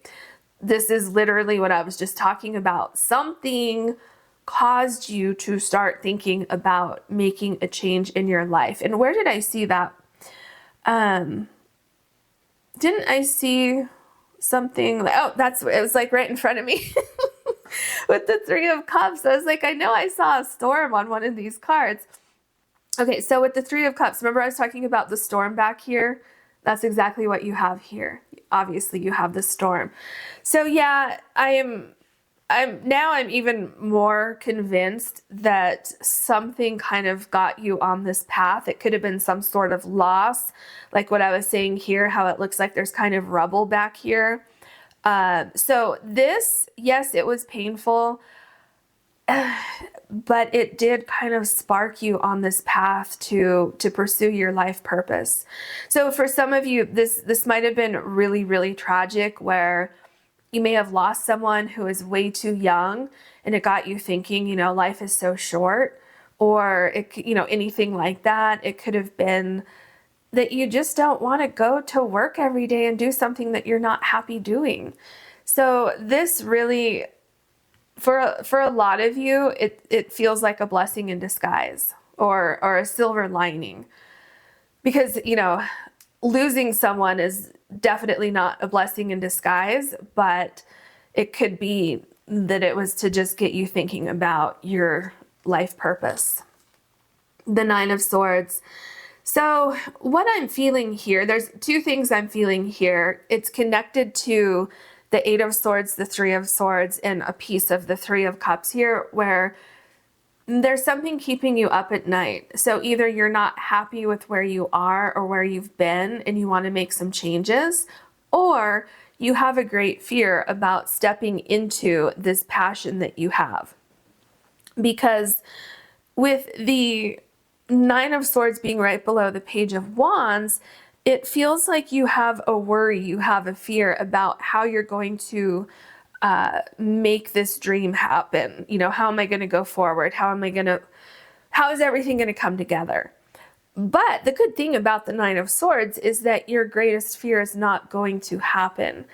This is literally what I was just talking about. Something caused you to start thinking about making a change in your life. And where did I see that? Didn't I see something? Oh, it was like right in front of me with the Three of Cups. I was like, I know I saw a storm on one of these cards. Okay, so with the Three of Cups, remember I was talking about the storm back here? That's exactly what you have here. Obviously, you have the storm. So yeah, I'm even more convinced that something kind of got you on this path. It could have been some sort of loss, like what I was saying here, how it looks like there's kind of rubble back here. So this, yes, it was painful, but it did kind of spark you on this path to pursue your life purpose. So for some of you, this might have been really, really tragic, where you may have lost someone who is way too young and it got you thinking, you know, life is so short, or it, you know, anything like that. It could have been that you just don't want to go to work every day and do something that you're not happy doing. So this really, for a lot of you, it feels like a blessing in disguise, or a silver lining, because, you know, losing someone is definitely not a blessing in disguise, but it could be that it was to just get you thinking about your life purpose. The Nine of Swords. So what I'm feeling here, there's two things I'm feeling here. It's connected to the Eight of Swords, the Three of Swords, and a piece of the Three of Cups here, where there's something keeping you up at night. So either you're not happy with where you are or where you've been and you want to make some changes, or you have a great fear about stepping into this passion that you have. Because with the Nine of Swords being right below the Page of Wands, it feels like you have a worry, you have a fear about how you're going to make this dream happen. You know, how am I going to go forward? How is everything going to come together? But the good thing about the Nine of Swords is that your greatest fear is not going to happen.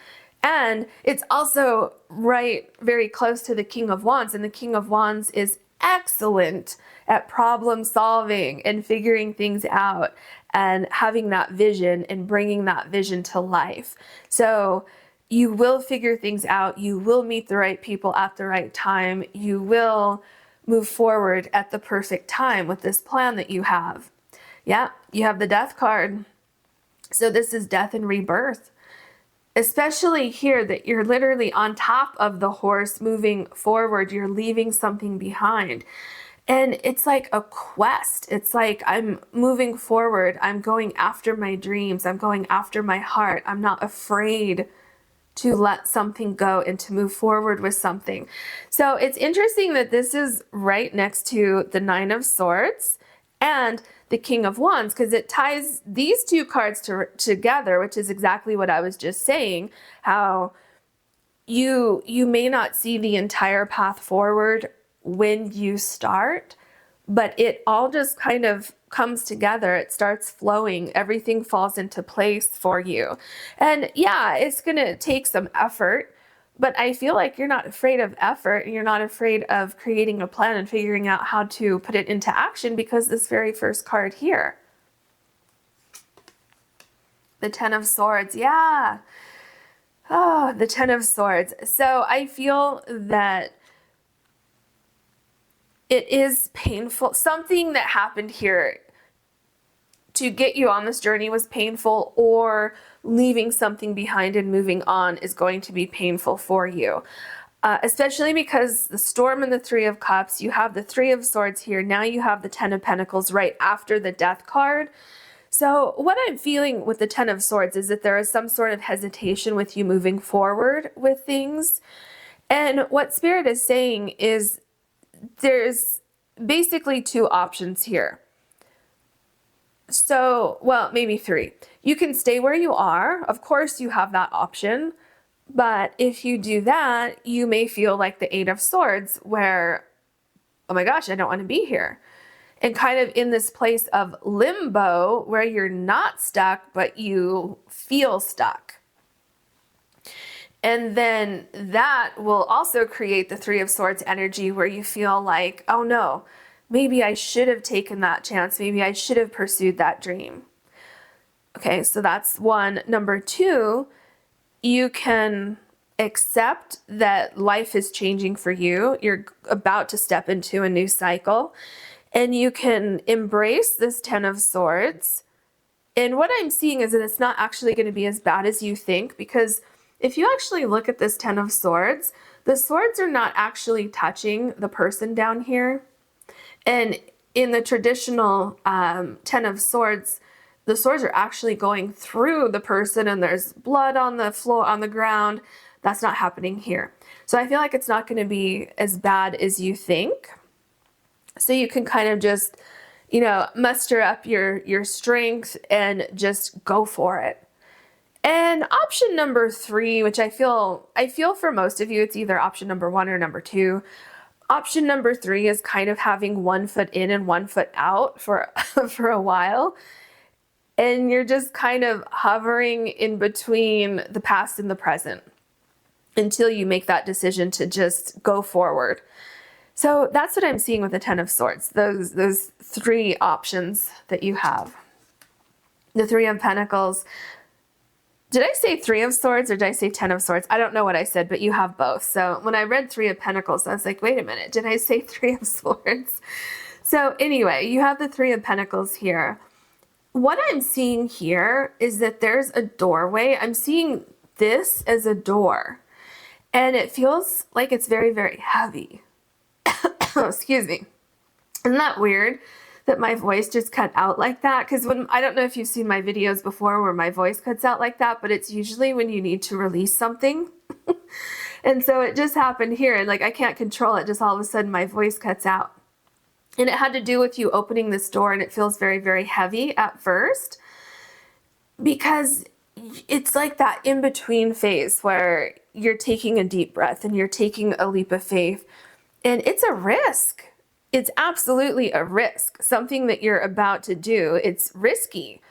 And it's also right very close to the King of Wands, and the King of Wands is excellent at problem solving and figuring things out and having that vision and bringing that vision to life. So you will figure things out. You will meet the right people at the right time. You will move forward at the perfect time with this plan that you have. Yeah, you have the Death card. So this is death and rebirth. Especially here that you're literally on top of the horse moving forward. You're leaving something behind. And it's like a quest. It's like I'm moving forward. I'm going after my dreams. I'm going after my heart. I'm not afraid to let something go and to move forward with something. So it's interesting that this is right next to the Nine of Swords and the King of Wands, because it ties these two cards together, which is exactly what I was just saying, how you may not see the entire path forward when you start, but it all just kind of comes together. It starts flowing. Everything falls into place for you. And yeah, it's going to take some effort, but I feel like you're not afraid of effort and you're not afraid of creating a plan and figuring out how to put it into action, because this very first card here, the Ten of Swords. Yeah. Oh, the Ten of Swords. So I feel that it is painful. Something that happened here to get you on this journey was painful, or leaving something behind and moving on is going to be painful for you. Especially because the Storm and the Three of Cups, you have the Three of Swords here. Now you have the Ten of Pentacles right after the Death card. So what I'm feeling with the Ten of Swords is that there is some sort of hesitation with you moving forward with things. And what Spirit is saying is there's basically two options here. So, well, maybe three. You can stay where you are. Of course, you have that option. But if you do that, you may feel like the Eight of Swords, where, oh my gosh, I don't want to be here. And kind of in this place of limbo where you're not stuck, but you feel stuck. And then that will also create the Three of Swords energy where you feel like, oh no, maybe I should have taken that chance. Maybe I should have pursued that dream. Okay, so that's one. Number two, you can accept that life is changing for you. You're about to step into a new cycle, and you can embrace this Ten of Swords. And what I'm seeing is that it's not actually going to be as bad as you think, because if you actually look at this Ten of Swords, the swords are not actually touching the person down here. And in the traditional Ten of Swords, the swords are actually going through the person and there's blood on the floor, on the ground. That's not happening here. So I feel like it's not going to be as bad as you think. So you can kind of just, you know, muster up your strength and just go for it. And option number three, which I feel for most of you, it's either option number one or number two. Option number three is kind of having 1 foot in and 1 foot out for a while. And you're just kind of hovering in between the past and the present until you make that decision to just go forward. So that's what I'm seeing with the Ten of Swords, those three options that you have. The Three of Pentacles. Did I say Three of Swords or did I say Ten of Swords? I don't know what I said, but you have both. So when I read Three of Pentacles, I was like, wait a minute, did I say Three of Swords? So anyway, you have the Three of Pentacles here. What I'm seeing here is that there's a doorway. I'm seeing this as a door, and it feels like it's very, very heavy. Excuse me. Isn't that weird that my voice just cut out like that? Because I don't know if you've seen my videos before where my voice cuts out like that, but it's usually when you need to release something. And so it just happened here, and like I can't control it. Just all of a sudden my voice cuts out. And it had to do with you opening this door, and it feels very, very heavy at first. because it's like that in-between phase where you're taking a deep breath and you're taking a leap of faith, and it's a risk. It's absolutely a risk, something that you're about to do. It's risky.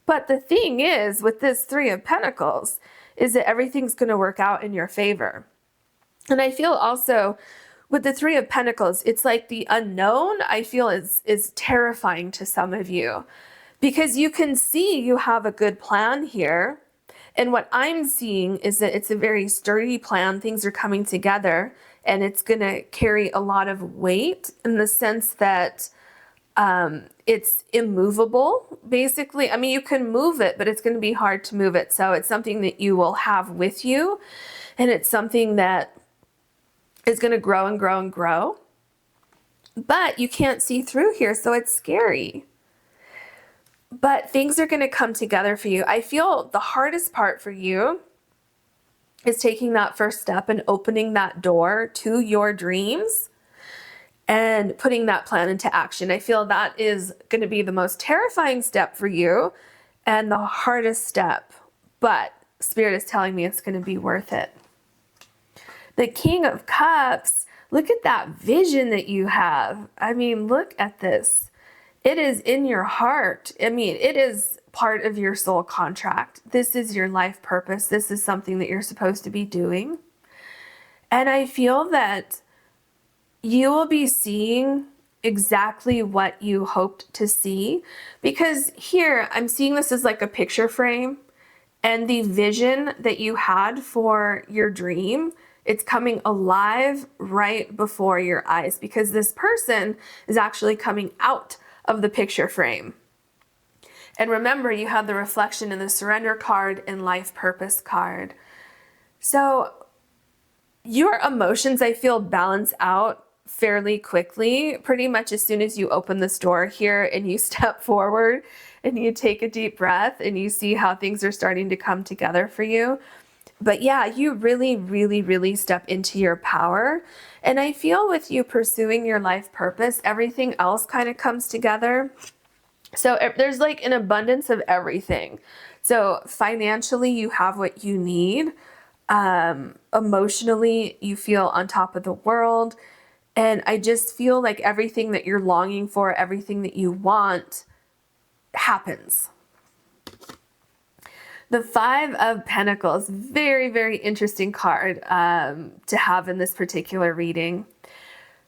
But the thing is, with this Three of Pentacles, is that everything's going to work out in your favor. And I feel also with the Three of Pentacles, it's like the unknown, I feel is terrifying to some of you, because you can see you have a good plan here. And what I'm seeing is that it's a very sturdy plan. Things are coming together, and it's going to carry a lot of weight in the sense that it's immovable, basically. I mean, you can move it, but it's going to be hard to move it. So it's something that you will have with you, and it's something that is going to grow and grow and grow. But you can't see through here, so it's scary. But things are going to come together for you. I feel the hardest part for you is taking that first step and opening that door to your dreams and putting that plan into action. I feel that is going to be the most terrifying step for you and the hardest step, but Spirit is telling me it's going to be worth it. The King of Cups, look at that vision that you have. I mean, look at this. It is in your heart. I mean, it is part of your soul contract. This is your life purpose. This is something that you're supposed to be doing. And I feel that you will be seeing exactly what you hoped to see, because here I'm seeing this as like a picture frame, and the vision that you had for your dream, it's coming alive right before your eyes, because this person is actually coming out of the picture frame. And remember, you have the reflection in the surrender card and life purpose card. So your emotions, I feel, balance out fairly quickly, pretty much as soon as you open this door here and you step forward and you take a deep breath and you see how things are starting to come together for you. But yeah, you really, really, really step into your power. And I feel with you pursuing your life purpose, everything else kind of comes together. So there's like an abundance of everything. So financially, you have what you need. Emotionally, you feel on top of the world. And I just feel like everything that you're longing for, everything that you want, happens. The Five of Pentacles, very, very interesting card to have in this particular reading.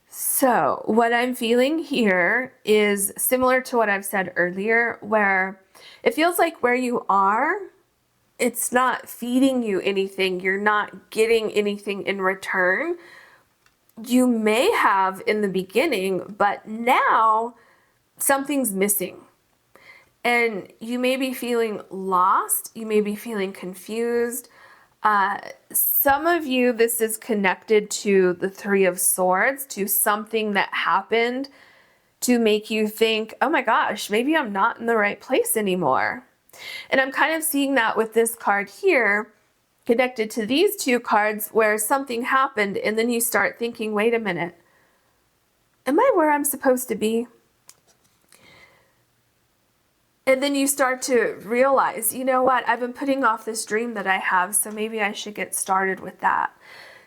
So what I'm feeling here is similar to what I've said earlier, where it feels like where you are, it's not feeding you anything. You're not getting anything in return. You may have in the beginning, but now something's missing. And you may be feeling lost. You may be feeling confused. Some of you, this is connected to the Three of Swords, to something that happened to make you think, oh my gosh, maybe I'm not in the right place anymore. And I'm kind of seeing that with this card here, connected to these two cards, where something happened and then you start thinking, wait a minute, am I where I'm supposed to be? And then you start to realize, you know what, I've been putting off this dream that I have, so maybe I should get started with that.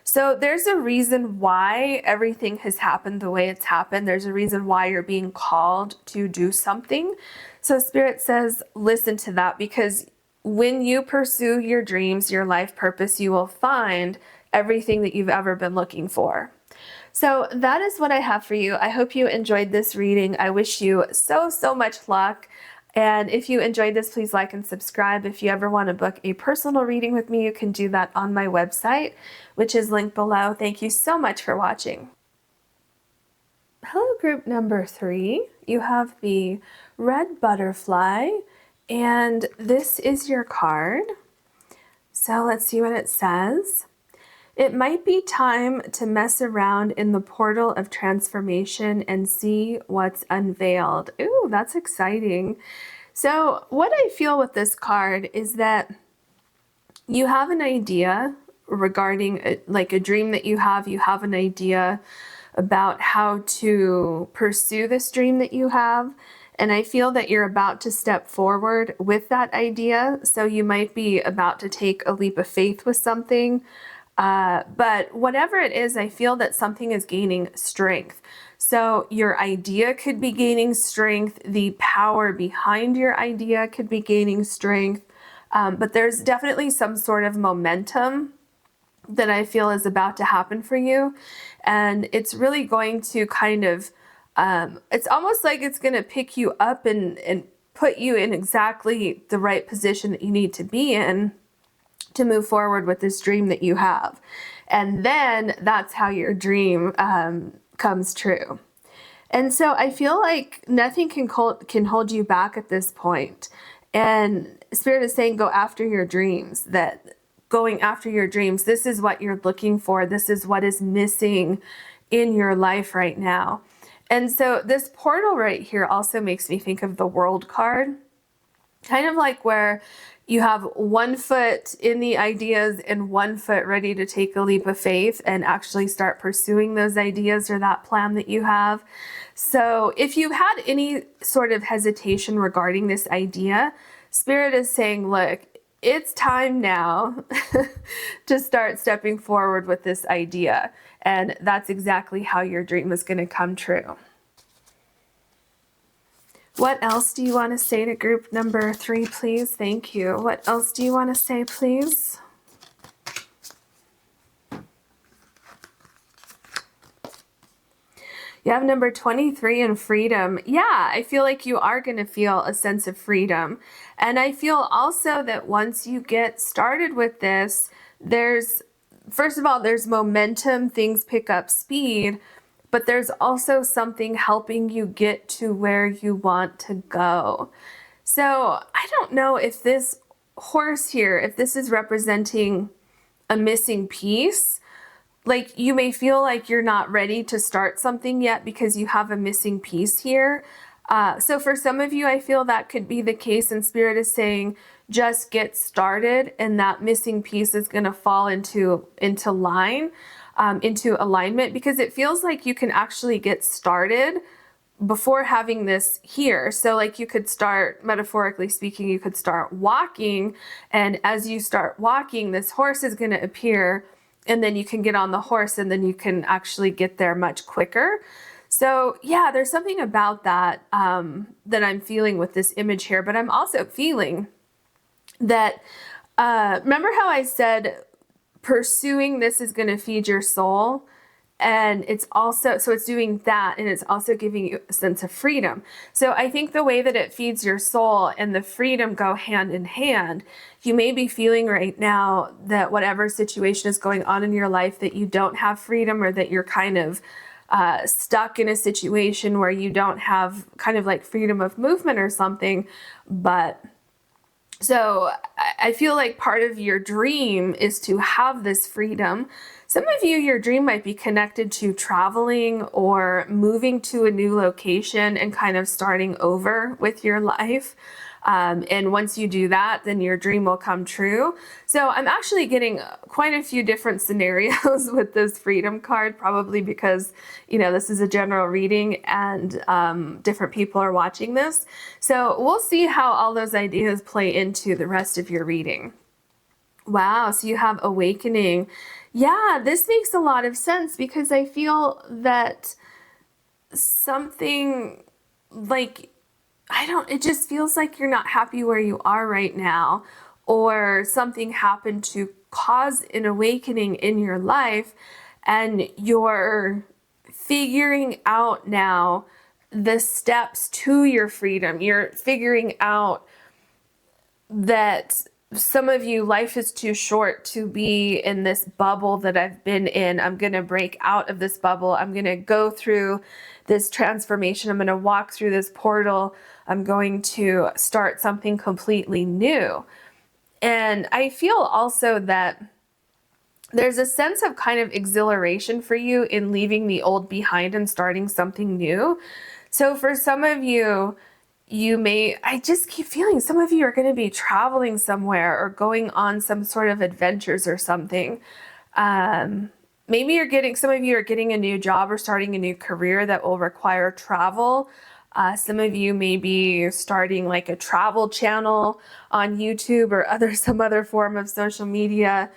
So there's a reason why everything has happened the way it's happened. There's a reason why you're being called to do something. So Spirit says, listen to that, because when you pursue your dreams, your life purpose, you will find everything that you've ever been looking for. So that is what I have for you. I hope you enjoyed this reading. I wish you so, so much luck. And if you enjoyed this, please like and subscribe. If you ever want to book a personal reading with me, you can do that on my website, which is linked below. Thank you so much for watching. Hello, group number 3. You have the red butterfly, and this is your card. So let's see what it says. It might be time to mess around in the portal of transformation and see what's unveiled. Ooh, that's exciting. So what I feel with this card is that you have an idea regarding a dream that you have an idea about how to pursue this dream that you have. And I feel that you're about to step forward with that idea. So you might be about to take a leap of faith with something. But whatever it is, I feel that something is gaining strength. So your idea could be gaining strength. The power behind your idea could be gaining strength. But there's definitely some sort of momentum that I feel is about to happen for you. And it's really going to kind of, it's almost like it's going to pick you up and put you in exactly the right position that you need to be in to move forward with this dream that you have. And then that's how your dream comes true. And so I feel like nothing can hold you back at this point. And Spirit is saying, go after your dreams, that going after your dreams, this is what you're looking for. This is what is missing in your life right now. And so this portal right here also makes me think of the World card, kind of like where you have 1 foot in the ideas and 1 foot ready to take a leap of faith and actually start pursuing those ideas or that plan that you have. So if you had any sort of hesitation regarding this idea, Spirit is saying, look, it's time now to start stepping forward with this idea. And that's exactly how your dream is going to come true. What else do you want to say to group number 3, please? Thank you. What else do you want to say, please? You have number 23 in freedom. Yeah, I feel like you are going to feel a sense of freedom. And I feel also that once you get started with this, first of all, there's momentum, things pick up speed, but there's also something helping you get to where you want to go. So I don't know if this horse here, if this is representing a missing piece. Like, you may feel like you're not ready to start something yet because you have a missing piece here. So for some of you, I feel that could be the case, and Spirit is saying, just get started, and that missing piece is going to fall into alignment, because it feels like you can actually get started before having this here. So like, you could start, metaphorically speaking, you could start walking, and as you start walking, this horse is going to appear, and then you can get on the horse, and then you can actually get there much quicker. So yeah, there's something about that that I'm feeling with this image here, but I'm also feeling that, remember how I said pursuing this is going to feed your soul? And it's also, so it's doing that, and it's also giving you a sense of freedom. So I think the way that it feeds your soul and the freedom go hand in hand. You may be feeling right now that whatever situation is going on in your life, that you don't have freedom, or that you're kind of stuck in a situation where you don't have kind of like freedom of movement or something. But so I feel like part of your dream is to have this freedom. Some of you, your dream might be connected to traveling or moving to a new location and kind of starting over with your life. And once you do that, then your dream will come true. So I'm actually getting quite a few different scenarios with this freedom card, probably because, you know, this is a general reading and different people are watching this. So we'll see how all those ideas play into the rest of your reading. Wow, so you have awakening. Yeah, this makes a lot of sense, because I feel that something like, it just feels like you're not happy where you are right now, or something happened to cause an awakening in your life, and you're figuring out now the steps to your freedom. You're figuring out that some of you, life is too short to be in this bubble that I've been in. I'm going to break out of this bubble. I'm going to go through this transformation. I'm going to walk through this portal. I'm going to start something completely new. And I feel also that there's a sense of kind of exhilaration for you in leaving the old behind and starting something new. So for some of you, I just keep feeling some of you are going to be traveling somewhere or going on some sort of adventures or something. Maybe some of you are getting a new job or starting a new career that will require travel. Some of you may be starting like a travel channel on YouTube or some other form of social media,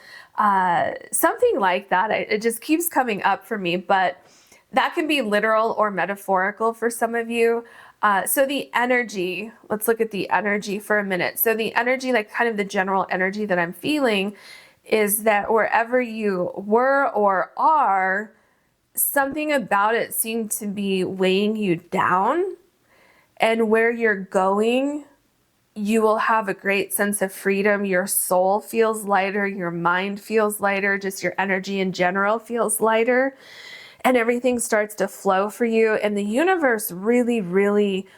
something like that. It just keeps coming up for me, but that can be literal or metaphorical for some of you. So the energy, let's look at the energy for a minute. So the energy, like kind of the general energy that I'm feeling, is that wherever you were or are, something about it seemed to be weighing you down. And where you're going, you will have a great sense of freedom. Your soul feels lighter, your mind feels lighter, just your energy in general feels lighter. And everything starts to flow for you. And the universe really, really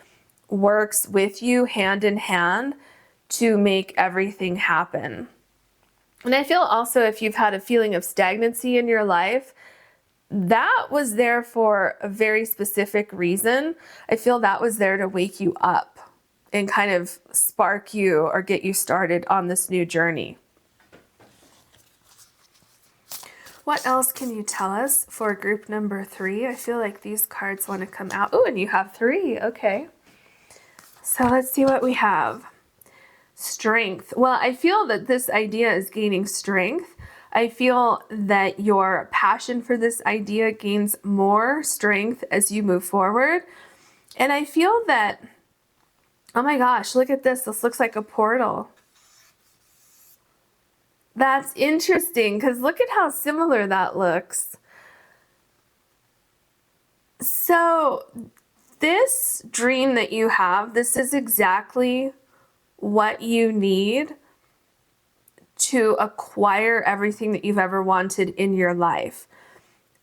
works with you hand in hand to make everything happen. And I feel also if you've had a feeling of stagnancy in your life, that was there for a very specific reason. I feel that was there to wake you up and kind of spark you or get you started on this new journey. What else can you tell us for group number 3? I feel like these cards want to come out. Oh, and you have 3. Okay. So let's see what we have. Strength. Well, I feel that this idea is gaining strength. I feel that your passion for this idea gains more strength as you move forward. And I feel that, oh my gosh, look at this. This looks like a portal. That's interesting because look at how similar that looks. So this dream that you have, this is exactly what you need to acquire everything that you've ever wanted in your life.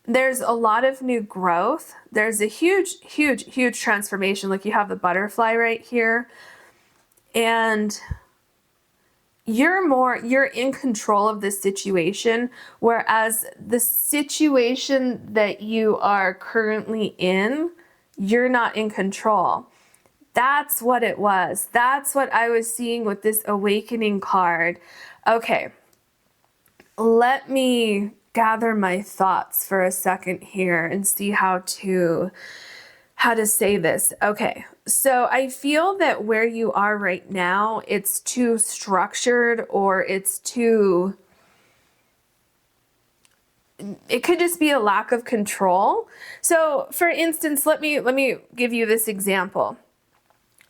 There's a lot of new growth. There's a huge, huge, huge transformation. Like you have the butterfly right here. And you're in control of this situation, whereas the situation that you are currently in, you're not in control. That's what it was. That's what I was seeing with this awakening card. Okay, let me gather my thoughts for a second here and see how to say this. Okay, so I feel that where you are right now, it's too structured or it's too, it could just be a lack of control. So for instance, let me give you this example.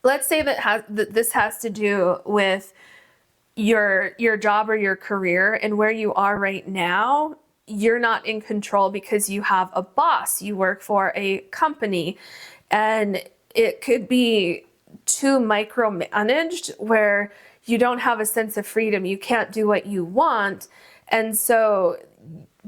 Let's say that this has to do with your job or your career, and where you are right now, you're not in control because you have a boss. You work for a company, and it could be too micromanaged where you don't have a sense of freedom. You can't do what you want. And so,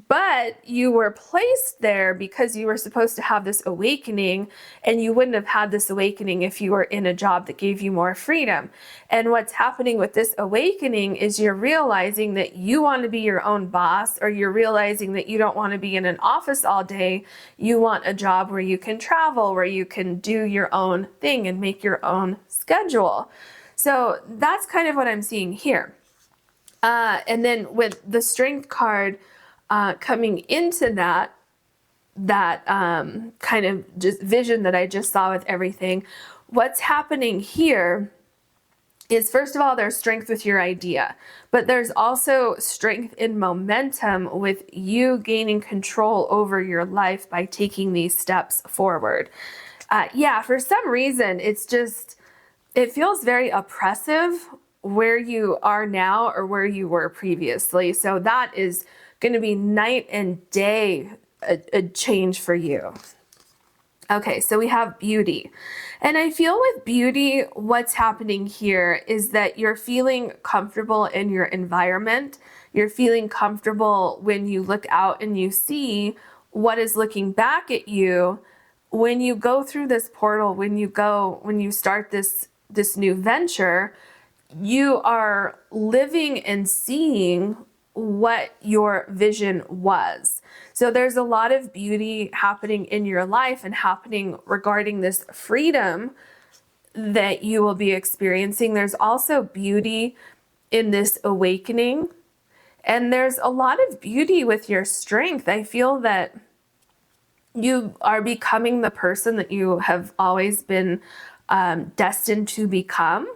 but you were placed there because you were supposed to have this awakening, and you wouldn't have had this awakening if you were in a job that gave you more freedom. And what's happening with this awakening is you're realizing that you want to be your own boss, or you're realizing that you don't want to be in an office all day. You want a job where you can travel, where you can do your own thing and make your own schedule. So that's kind of what I'm seeing here. And then with the strength card, coming into that kind of just vision that I just saw with everything, what's happening here is, first of all, there's strength with your idea, but there's also strength in momentum with you gaining control over your life by taking these steps forward. Yeah, for some reason, it feels very oppressive where you are now or where you were previously. So that is going to be night and day a change for you. Okay, so we have beauty. And I feel with beauty, what's happening here is that you're feeling comfortable in your environment. You're feeling comfortable when you look out and you see what is looking back at you. When you go through this portal, when you start this new venture, you are living and seeing what your vision was. So there's a lot of beauty happening in your life and happening regarding this freedom that you will be experiencing. There's also beauty in this awakening, and there's a lot of beauty with your strength. I feel that You are becoming the person that you have always been destined to become.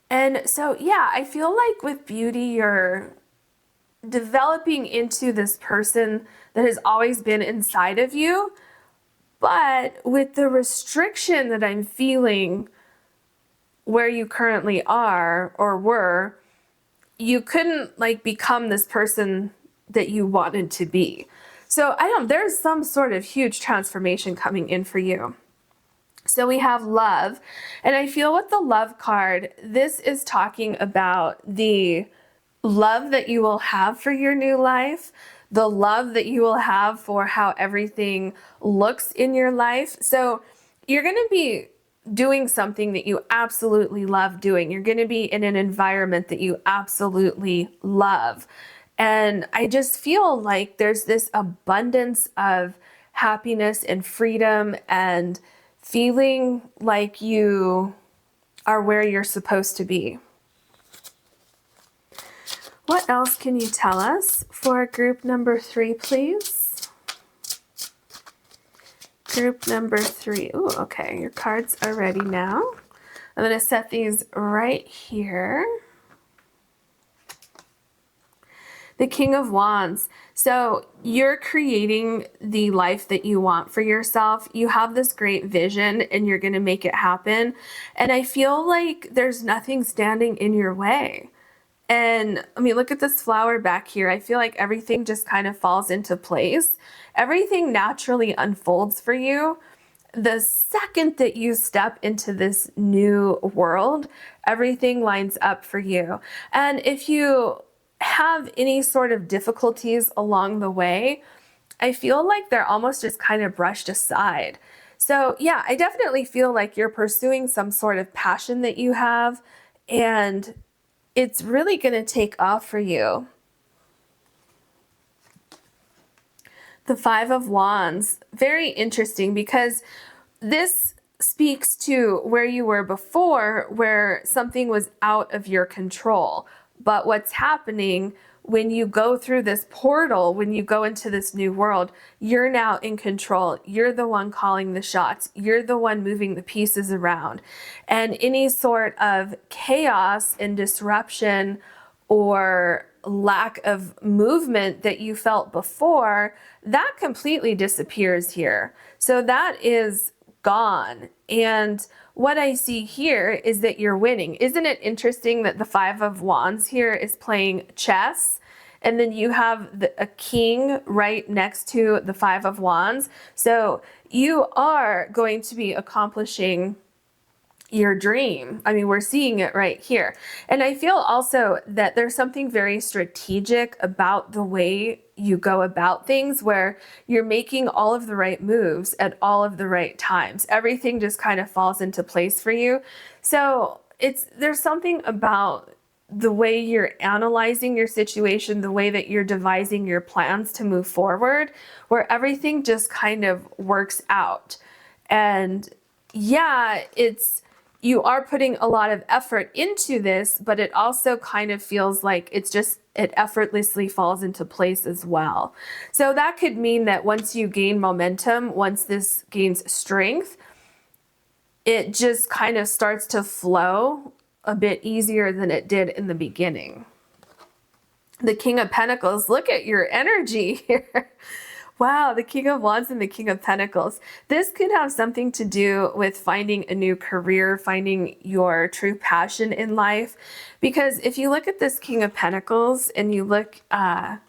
And so, yeah, I feel like with beauty, you're developing into this person that has always been inside of you. But with the restriction that I'm feeling where you currently are or were, you couldn't like become this person that you wanted to be. So there's some sort of huge transformation coming in for you. So we have love, and I feel with the love card, this is talking about the love that you will have for your new life, the love that you will have for how everything looks in your life. So you're going to be doing something that you absolutely love doing. You're going to be in an environment that you absolutely love. And I just feel like there's this abundance of happiness and freedom and feeling like you are where you're supposed to be. What else can you tell us for group number 3, please? Group number 3. Ooh, okay, your cards are ready now. I'm going to set these right here. The King of Wands. So you're creating the life that you want for yourself. You have this great vision and you're going to make it happen. And I feel like there's nothing standing in your way. And I mean, look at this flower back here. I feel like everything just kind of falls into place. Everything naturally unfolds for you. The second that you step into this new world, everything lines up for you. And if you have any sort of difficulties along the way, I feel like they're almost just kind of brushed aside. So yeah, I definitely feel like you're pursuing some sort of passion that you have, and it's really going to take off for you. The Five of Wands, very interesting because this speaks to where you were before, where something was out of your control. But what's happening when you go through this portal, when you go into this new world, you're now in control. You're the one calling the shots. You're the one moving the pieces around. And any sort of chaos and disruption or lack of movement that you felt before, that completely disappears here. So that is gone. And what I see here is that you're winning. Isn't it interesting that the Five of Wands here is playing chess, and then you have a king right next to the Five of Wands? So you are going to be accomplishing your dream. I mean, we're seeing it right here. And I feel also that there's something very strategic about the way you go about things, where you're making all of the right moves at all of the right times. Everything just kind of falls into place for you. So there's something about the way you're analyzing your situation, the way that you're devising your plans to move forward, where everything just kind of works out. And yeah, you are putting a lot of effort into this, but it also kind of feels like it effortlessly falls into place as well. So that could mean that once you gain momentum, once this gains strength, it just kind of starts to flow a bit easier than it did in the beginning. The King of Pentacles, look at your energy here. Wow, the King of Wands and the King of Pentacles. This could have something to do with finding a new career, finding your true passion in life. Because if you look at this King of Pentacles and you look at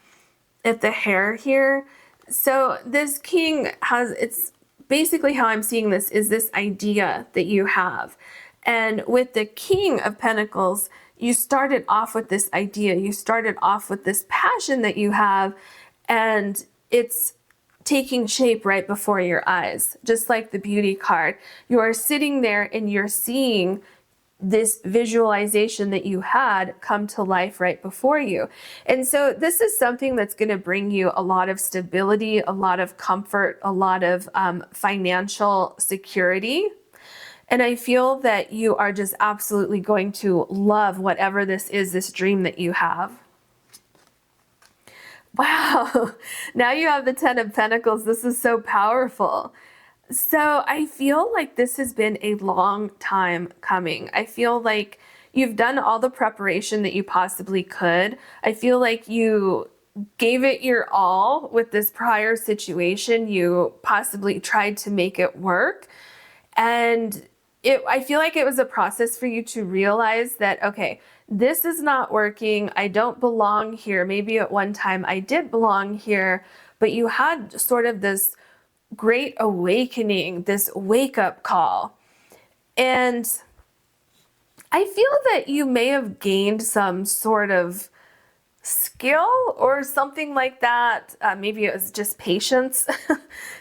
the hair here, so this king it's basically how I'm seeing this is this idea that you have. And with the King of Pentacles, you started off with this idea. You started off with this passion that you have, and it's taking shape right before your eyes, just like the beauty card. You are sitting there and you're seeing this visualization that you had come to life right before you. And so this is something that's going to bring you a lot of stability, a lot of comfort, a lot of financial security. And I feel that you are just absolutely going to love whatever this is, this dream that you have. Wow, Wow. Now you have the Ten of Pentacles. This is so powerful. So I feel like this has been a long time coming. I feel like you've done all the preparation that you possibly could. I feel like you gave it your all with this prior situation. You possibly tried to make it work. And I feel like it was a process for you to realize that, okay, this is not working. I don't belong here. Maybe at one time I did belong here, but you had sort of this great awakening, this wake up call. And I feel that you may have gained some sort of skill or something like that. Maybe it was just patience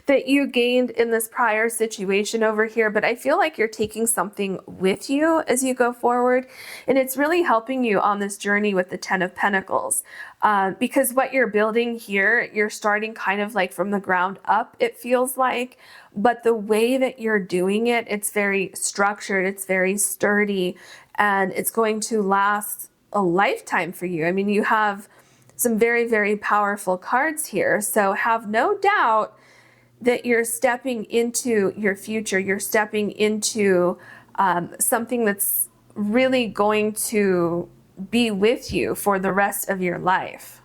that you gained in this prior situation over here, but I feel like you're taking something with you as you go forward, and it's really helping you on this journey with the Ten of Pentacles, because what you're building here, you're starting kind of like from the ground up, it feels like, but the way that you're doing it, it's very structured, it's very sturdy, and it's going to last a lifetime for you. I mean, you have some very, very powerful cards here. So have no doubt that you're stepping into your future. You're stepping into something that's really going to be with you for the rest of your life.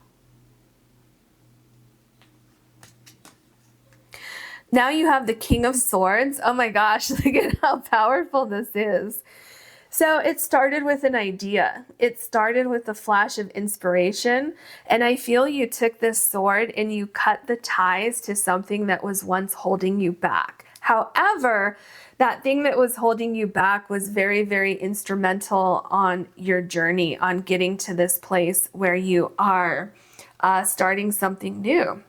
Now you have the King of Swords. Oh my gosh, look at how powerful this is. So it started with an idea. It started with a flash of inspiration. And I feel you took this sword and you cut the ties to something that was once holding you back. However, that thing that was holding you back was very, very instrumental on your journey, on getting to this place where you are starting something new.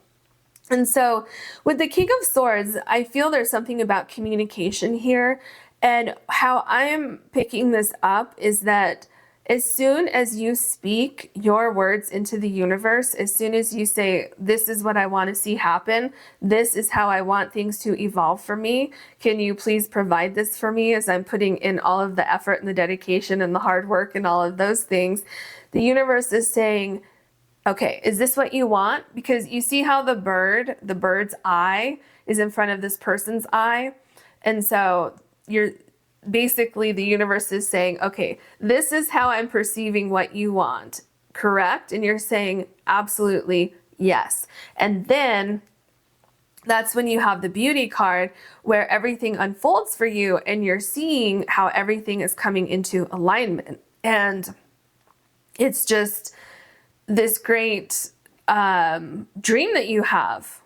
And so with the King of Swords, I feel there's something about communication here. And how I'm picking this up is that as soon as you speak your words into the universe, as soon as you say, this is what I want to see happen, this is how I want things to evolve for me, can you please provide this for me as I'm putting in all of the effort and the dedication and the hard work and all of those things, the universe is saying, okay, is this what you want? Because you see how the bird's eye is in front of this person's eye. And so you're basically, the universe is saying, okay, this is how I'm perceiving what you want, correct? And you're saying, absolutely, yes. And then that's when you have the Beauty card where everything unfolds for you and you're seeing how everything is coming into alignment. And it's just this great dream that you have.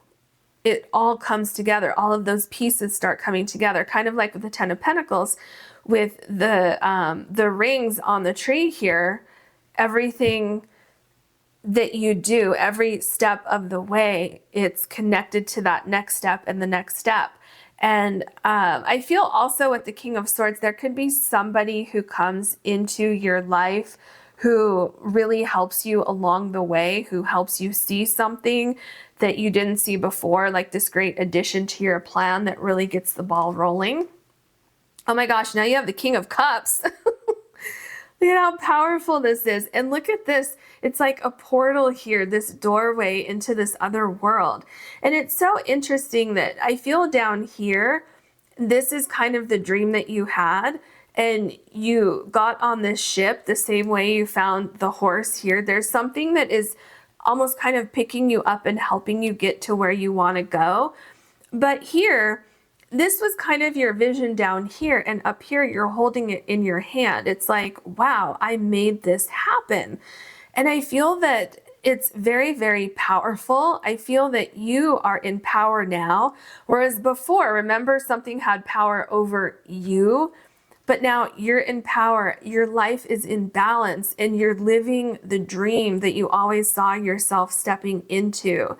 It all comes together. All of those pieces start coming together, kind of like with the Ten of Pentacles, with the rings on the tree here. Everything that you do, every step of the way, it's connected to that next step and the next step. And I feel also with the King of Swords, there could be somebody who comes into your life who really helps you along the way, who helps you see something that you didn't see before, like this great addition to your plan that really gets the ball rolling. Oh my gosh, now you have the King of Cups. Look at how powerful this is. And look at this. It's like a portal here, this doorway into this other world. And it's so interesting that I feel down here, this is kind of the dream that you had. And you got on this ship the same way you found the horse here. There's something that is almost kind of picking you up and helping you get to where you want to go. But here, this was kind of your vision down here, and up here you're holding it in your hand. It's like, wow, I made this happen. And I feel that it's very, very powerful. I feel that you are in power now, whereas before, remember, something had power over you. But now you're in power, your life is in balance, and you're living the dream that you always saw yourself stepping into.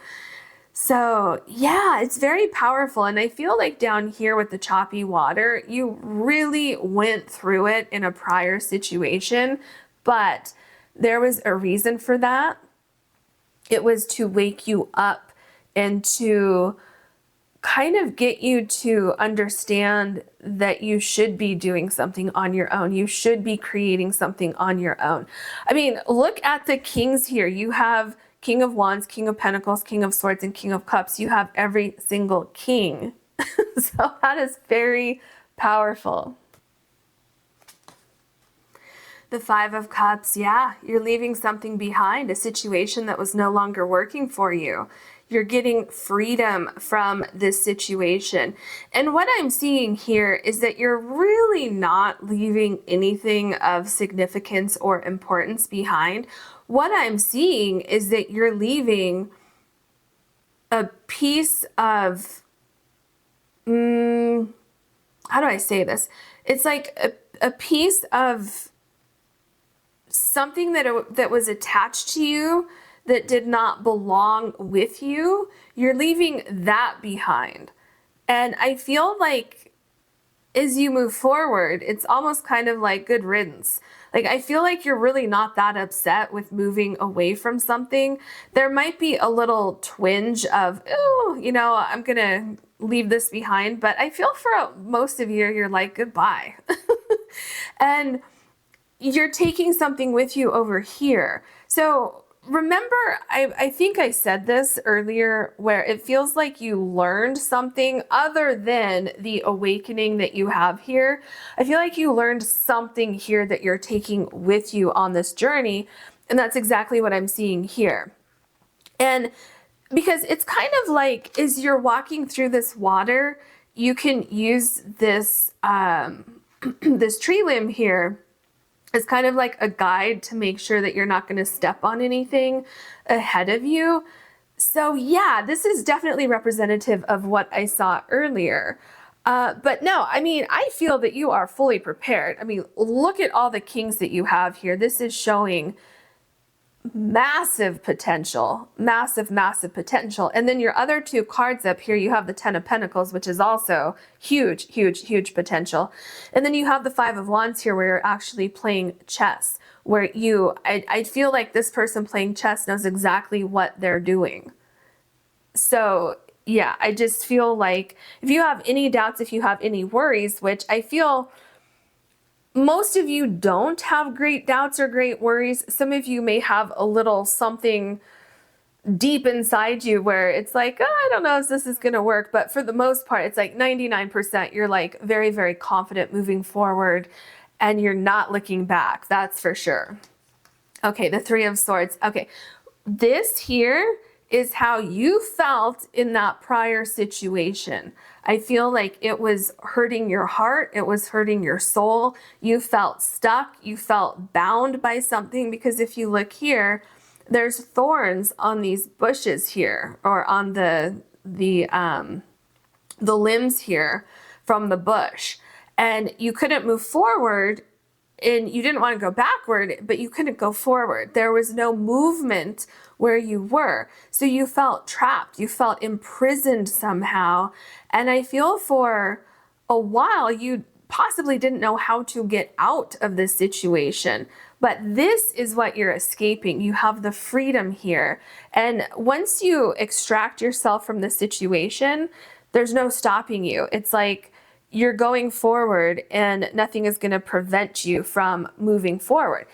So yeah, it's very powerful. And I feel like down here with the choppy water, you really went through it in a prior situation, but there was a reason for that. It was to wake you up and to kind of get you to understand that you should be doing something on your own. You should be creating something on your own. I mean, look at the kings here. You have King of Wands, King of Pentacles, King of Swords, and King of Cups. You have every single king. So that is very powerful. The Five of Cups, yeah, you're leaving something behind, a situation that was no longer working for you. You're getting freedom from this situation. And what I'm seeing here is that you're really not leaving anything of significance or importance behind. What I'm seeing is that you're leaving a piece of, how do I say this? It's like a piece of something that was attached to you that did not belong with you. You're leaving that behind. And I feel like as you move forward, it's almost kind of like good riddance. Like, I feel like you're really not that upset with moving away from something. There might be a little twinge of, oh, you know, I'm gonna leave this behind, but I feel for most of you, you're like, goodbye. And you're taking something with you over here. So remember, I think I said this earlier, where it feels like you learned something other than the awakening that you have here. I feel like you learned something here that you're taking with you on this journey. And that's exactly what I'm seeing here. And because it's kind of like, as you're walking through this water, you can use this, this tree limb here. It's kind of like a guide to make sure that you're not going to step on anything ahead of you. So yeah, this is definitely representative of what I saw earlier. But no, I mean, I feel that you are fully prepared. I mean, look at all the kings that you have here. This is showing massive potential, massive, massive potential. And then your other two cards up here, you have the Ten of Pentacles, which is also huge, huge, huge potential. And then you have the Five of Wands here, where you're actually playing chess, where I feel like this person playing chess knows exactly what they're doing. So yeah, I just feel like if you have any doubts, if you have any worries, which I feel most of you don't have great doubts or great worries. Some of you may have a little something deep inside you where it's like, oh, I don't know if this is going to work. But for the most part, it's like 99%. You're like very, very confident moving forward and you're not looking back. That's for sure. Okay, the Three of Swords. Okay, this here is how you felt in that prior situation. I feel like it was hurting your heart. It was hurting your soul. You felt stuck. You felt bound by something, because if you look here, there's thorns on these bushes here, or on the limbs here from the bush, and you couldn't move forward. And you didn't want to go backward, but you couldn't go forward. There was no movement where you were. So you felt trapped. You felt imprisoned somehow. And I feel for a while, you possibly didn't know how to get out of this situation. But this is what you're escaping. You have the freedom here. And once you extract yourself from the situation, there's no stopping you. It's like, you're going forward and nothing is going to prevent you from moving forward.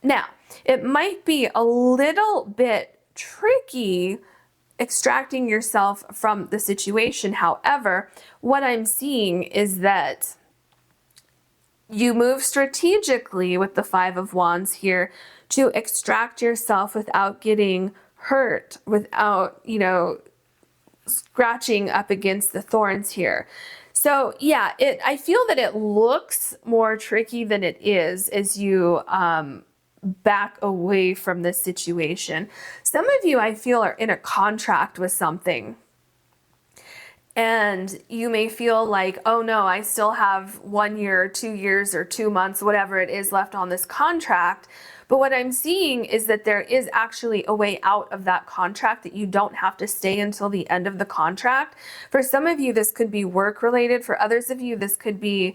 Now, it might be a little bit tricky extracting yourself from the situation. However, what I'm seeing is that you move strategically with the Five of Wands here to extract yourself without getting hurt, without, you know, scratching up against the thorns here. So yeah, I feel that it looks more tricky than it is as you back away from this situation. Some of you, I feel, are in a contract with something. And you may feel like, oh no, I still have 1 year, 2 years, or 2 months, whatever it is left on this contract. But what I'm seeing is that there is actually a way out of that contract, that you don't have to stay until the end of the contract. For some of you, this could be work related. For others of you, this could be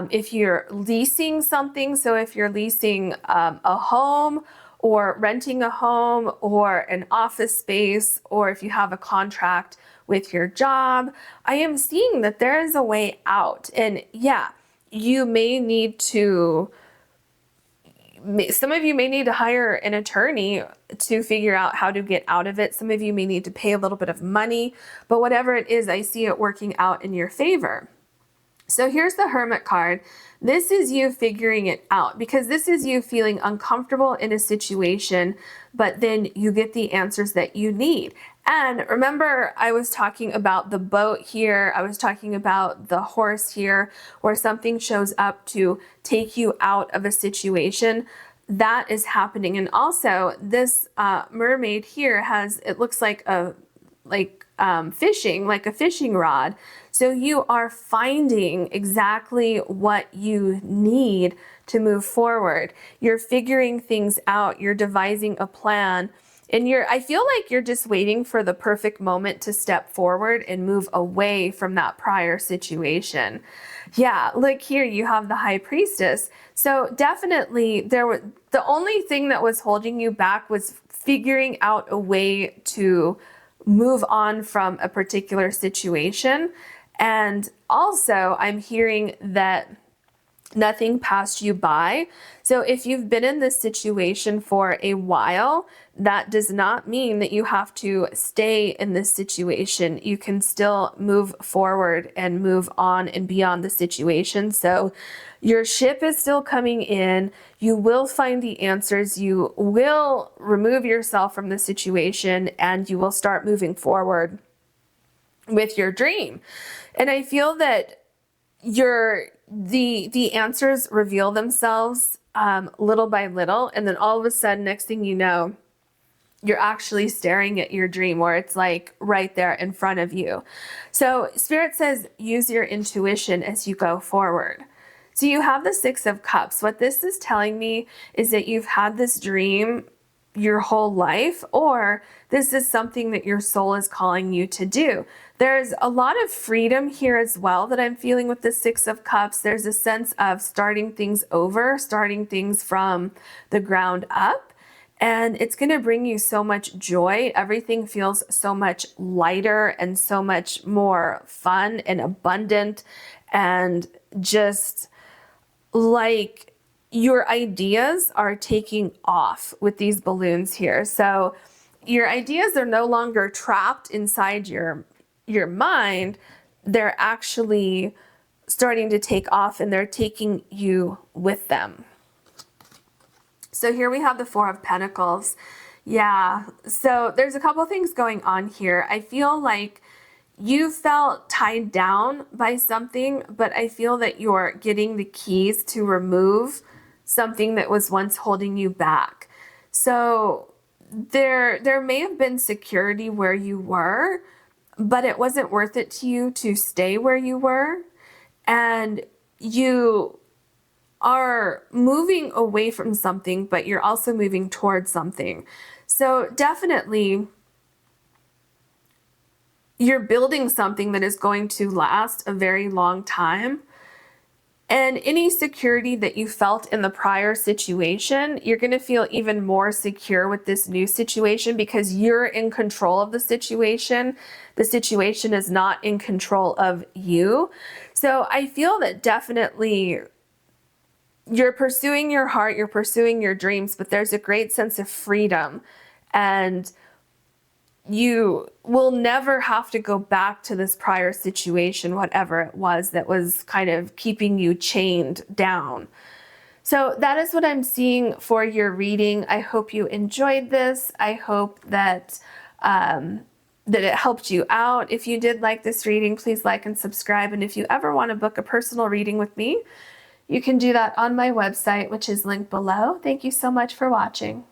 if you're leasing something. So if you're leasing a home, or renting a home, or an office space, or if you have a contract with your job, I am seeing that there is a way out. And yeah, you may need to some of you may need to hire an attorney to figure out how to get out of it. Some of you may need to pay a little bit of money, but whatever it is, I see it working out in your favor. So here's the Hermit card. This is you figuring it out, because this is you feeling uncomfortable in a situation, but then you get the answers that you need. And remember, I was talking about the boat here. I was talking about the horse here, where something shows up to take you out of a situation. That is happening. And also this mermaid here has, it looks like fishing, like a fishing rod. So you are finding exactly what you need to move forward. You're figuring things out. You're devising a plan. And I feel like you're just waiting for the perfect moment to step forward and move away from that prior situation. Yeah, look here, you have the High Priestess. So definitely the only thing that was holding you back was figuring out a way to move on from a particular situation. And also I'm hearing that nothing passed you by. So if you've been in this situation for a while, that does not mean that you have to stay in this situation. You can still move forward and move on and beyond the situation. So your ship is still coming in. You will find the answers. You will remove yourself from the situation, and you will start moving forward with your dream. And I feel that the answers reveal themselves little by little, and then all of a sudden, next thing you know, you're actually staring at your dream, where it's like right there in front of you. So Spirit says use your intuition as you go forward. So you have the Six of Cups. What this is telling me is that you've had this dream your whole life, or this is something that your soul is calling you to do. There's a lot of freedom here as well that I'm feeling with the Six of Cups. There's a sense of starting things over, starting things from the ground up, and it's going to bring you so much joy. Everything feels so much lighter and so much more fun and abundant, and just like your ideas are taking off with these balloons here. So your ideas are no longer trapped inside your mind. They're actually starting to take off, and they're taking you with them. So here we have the Four of Pentacles. Yeah, so there's a couple things going on here. I feel like you felt tied down by something, but I feel that you're getting the keys to remove something that was once holding you back. So there may have been security where you were, but it wasn't worth it to you to stay where you were. And you are moving away from something, but you're also moving towards something. So definitely you're building something that is going to last a very long time. And any security that you felt in the prior situation, you're going to feel even more secure with this new situation, because you're in control of the situation. The situation is not in control of you. So I feel that definitely you're pursuing your heart, you're pursuing your dreams, but there's a great sense of freedom, and you will never have to go back to this prior situation, whatever it was that was kind of keeping you chained down. So that is what I'm seeing for your reading. I hope you enjoyed this. I hope that that it helped you out. If you did like this reading, please like and subscribe. And if you ever want to book a personal reading with me, you can do that on my website, which is linked below. Thank you so much for watching.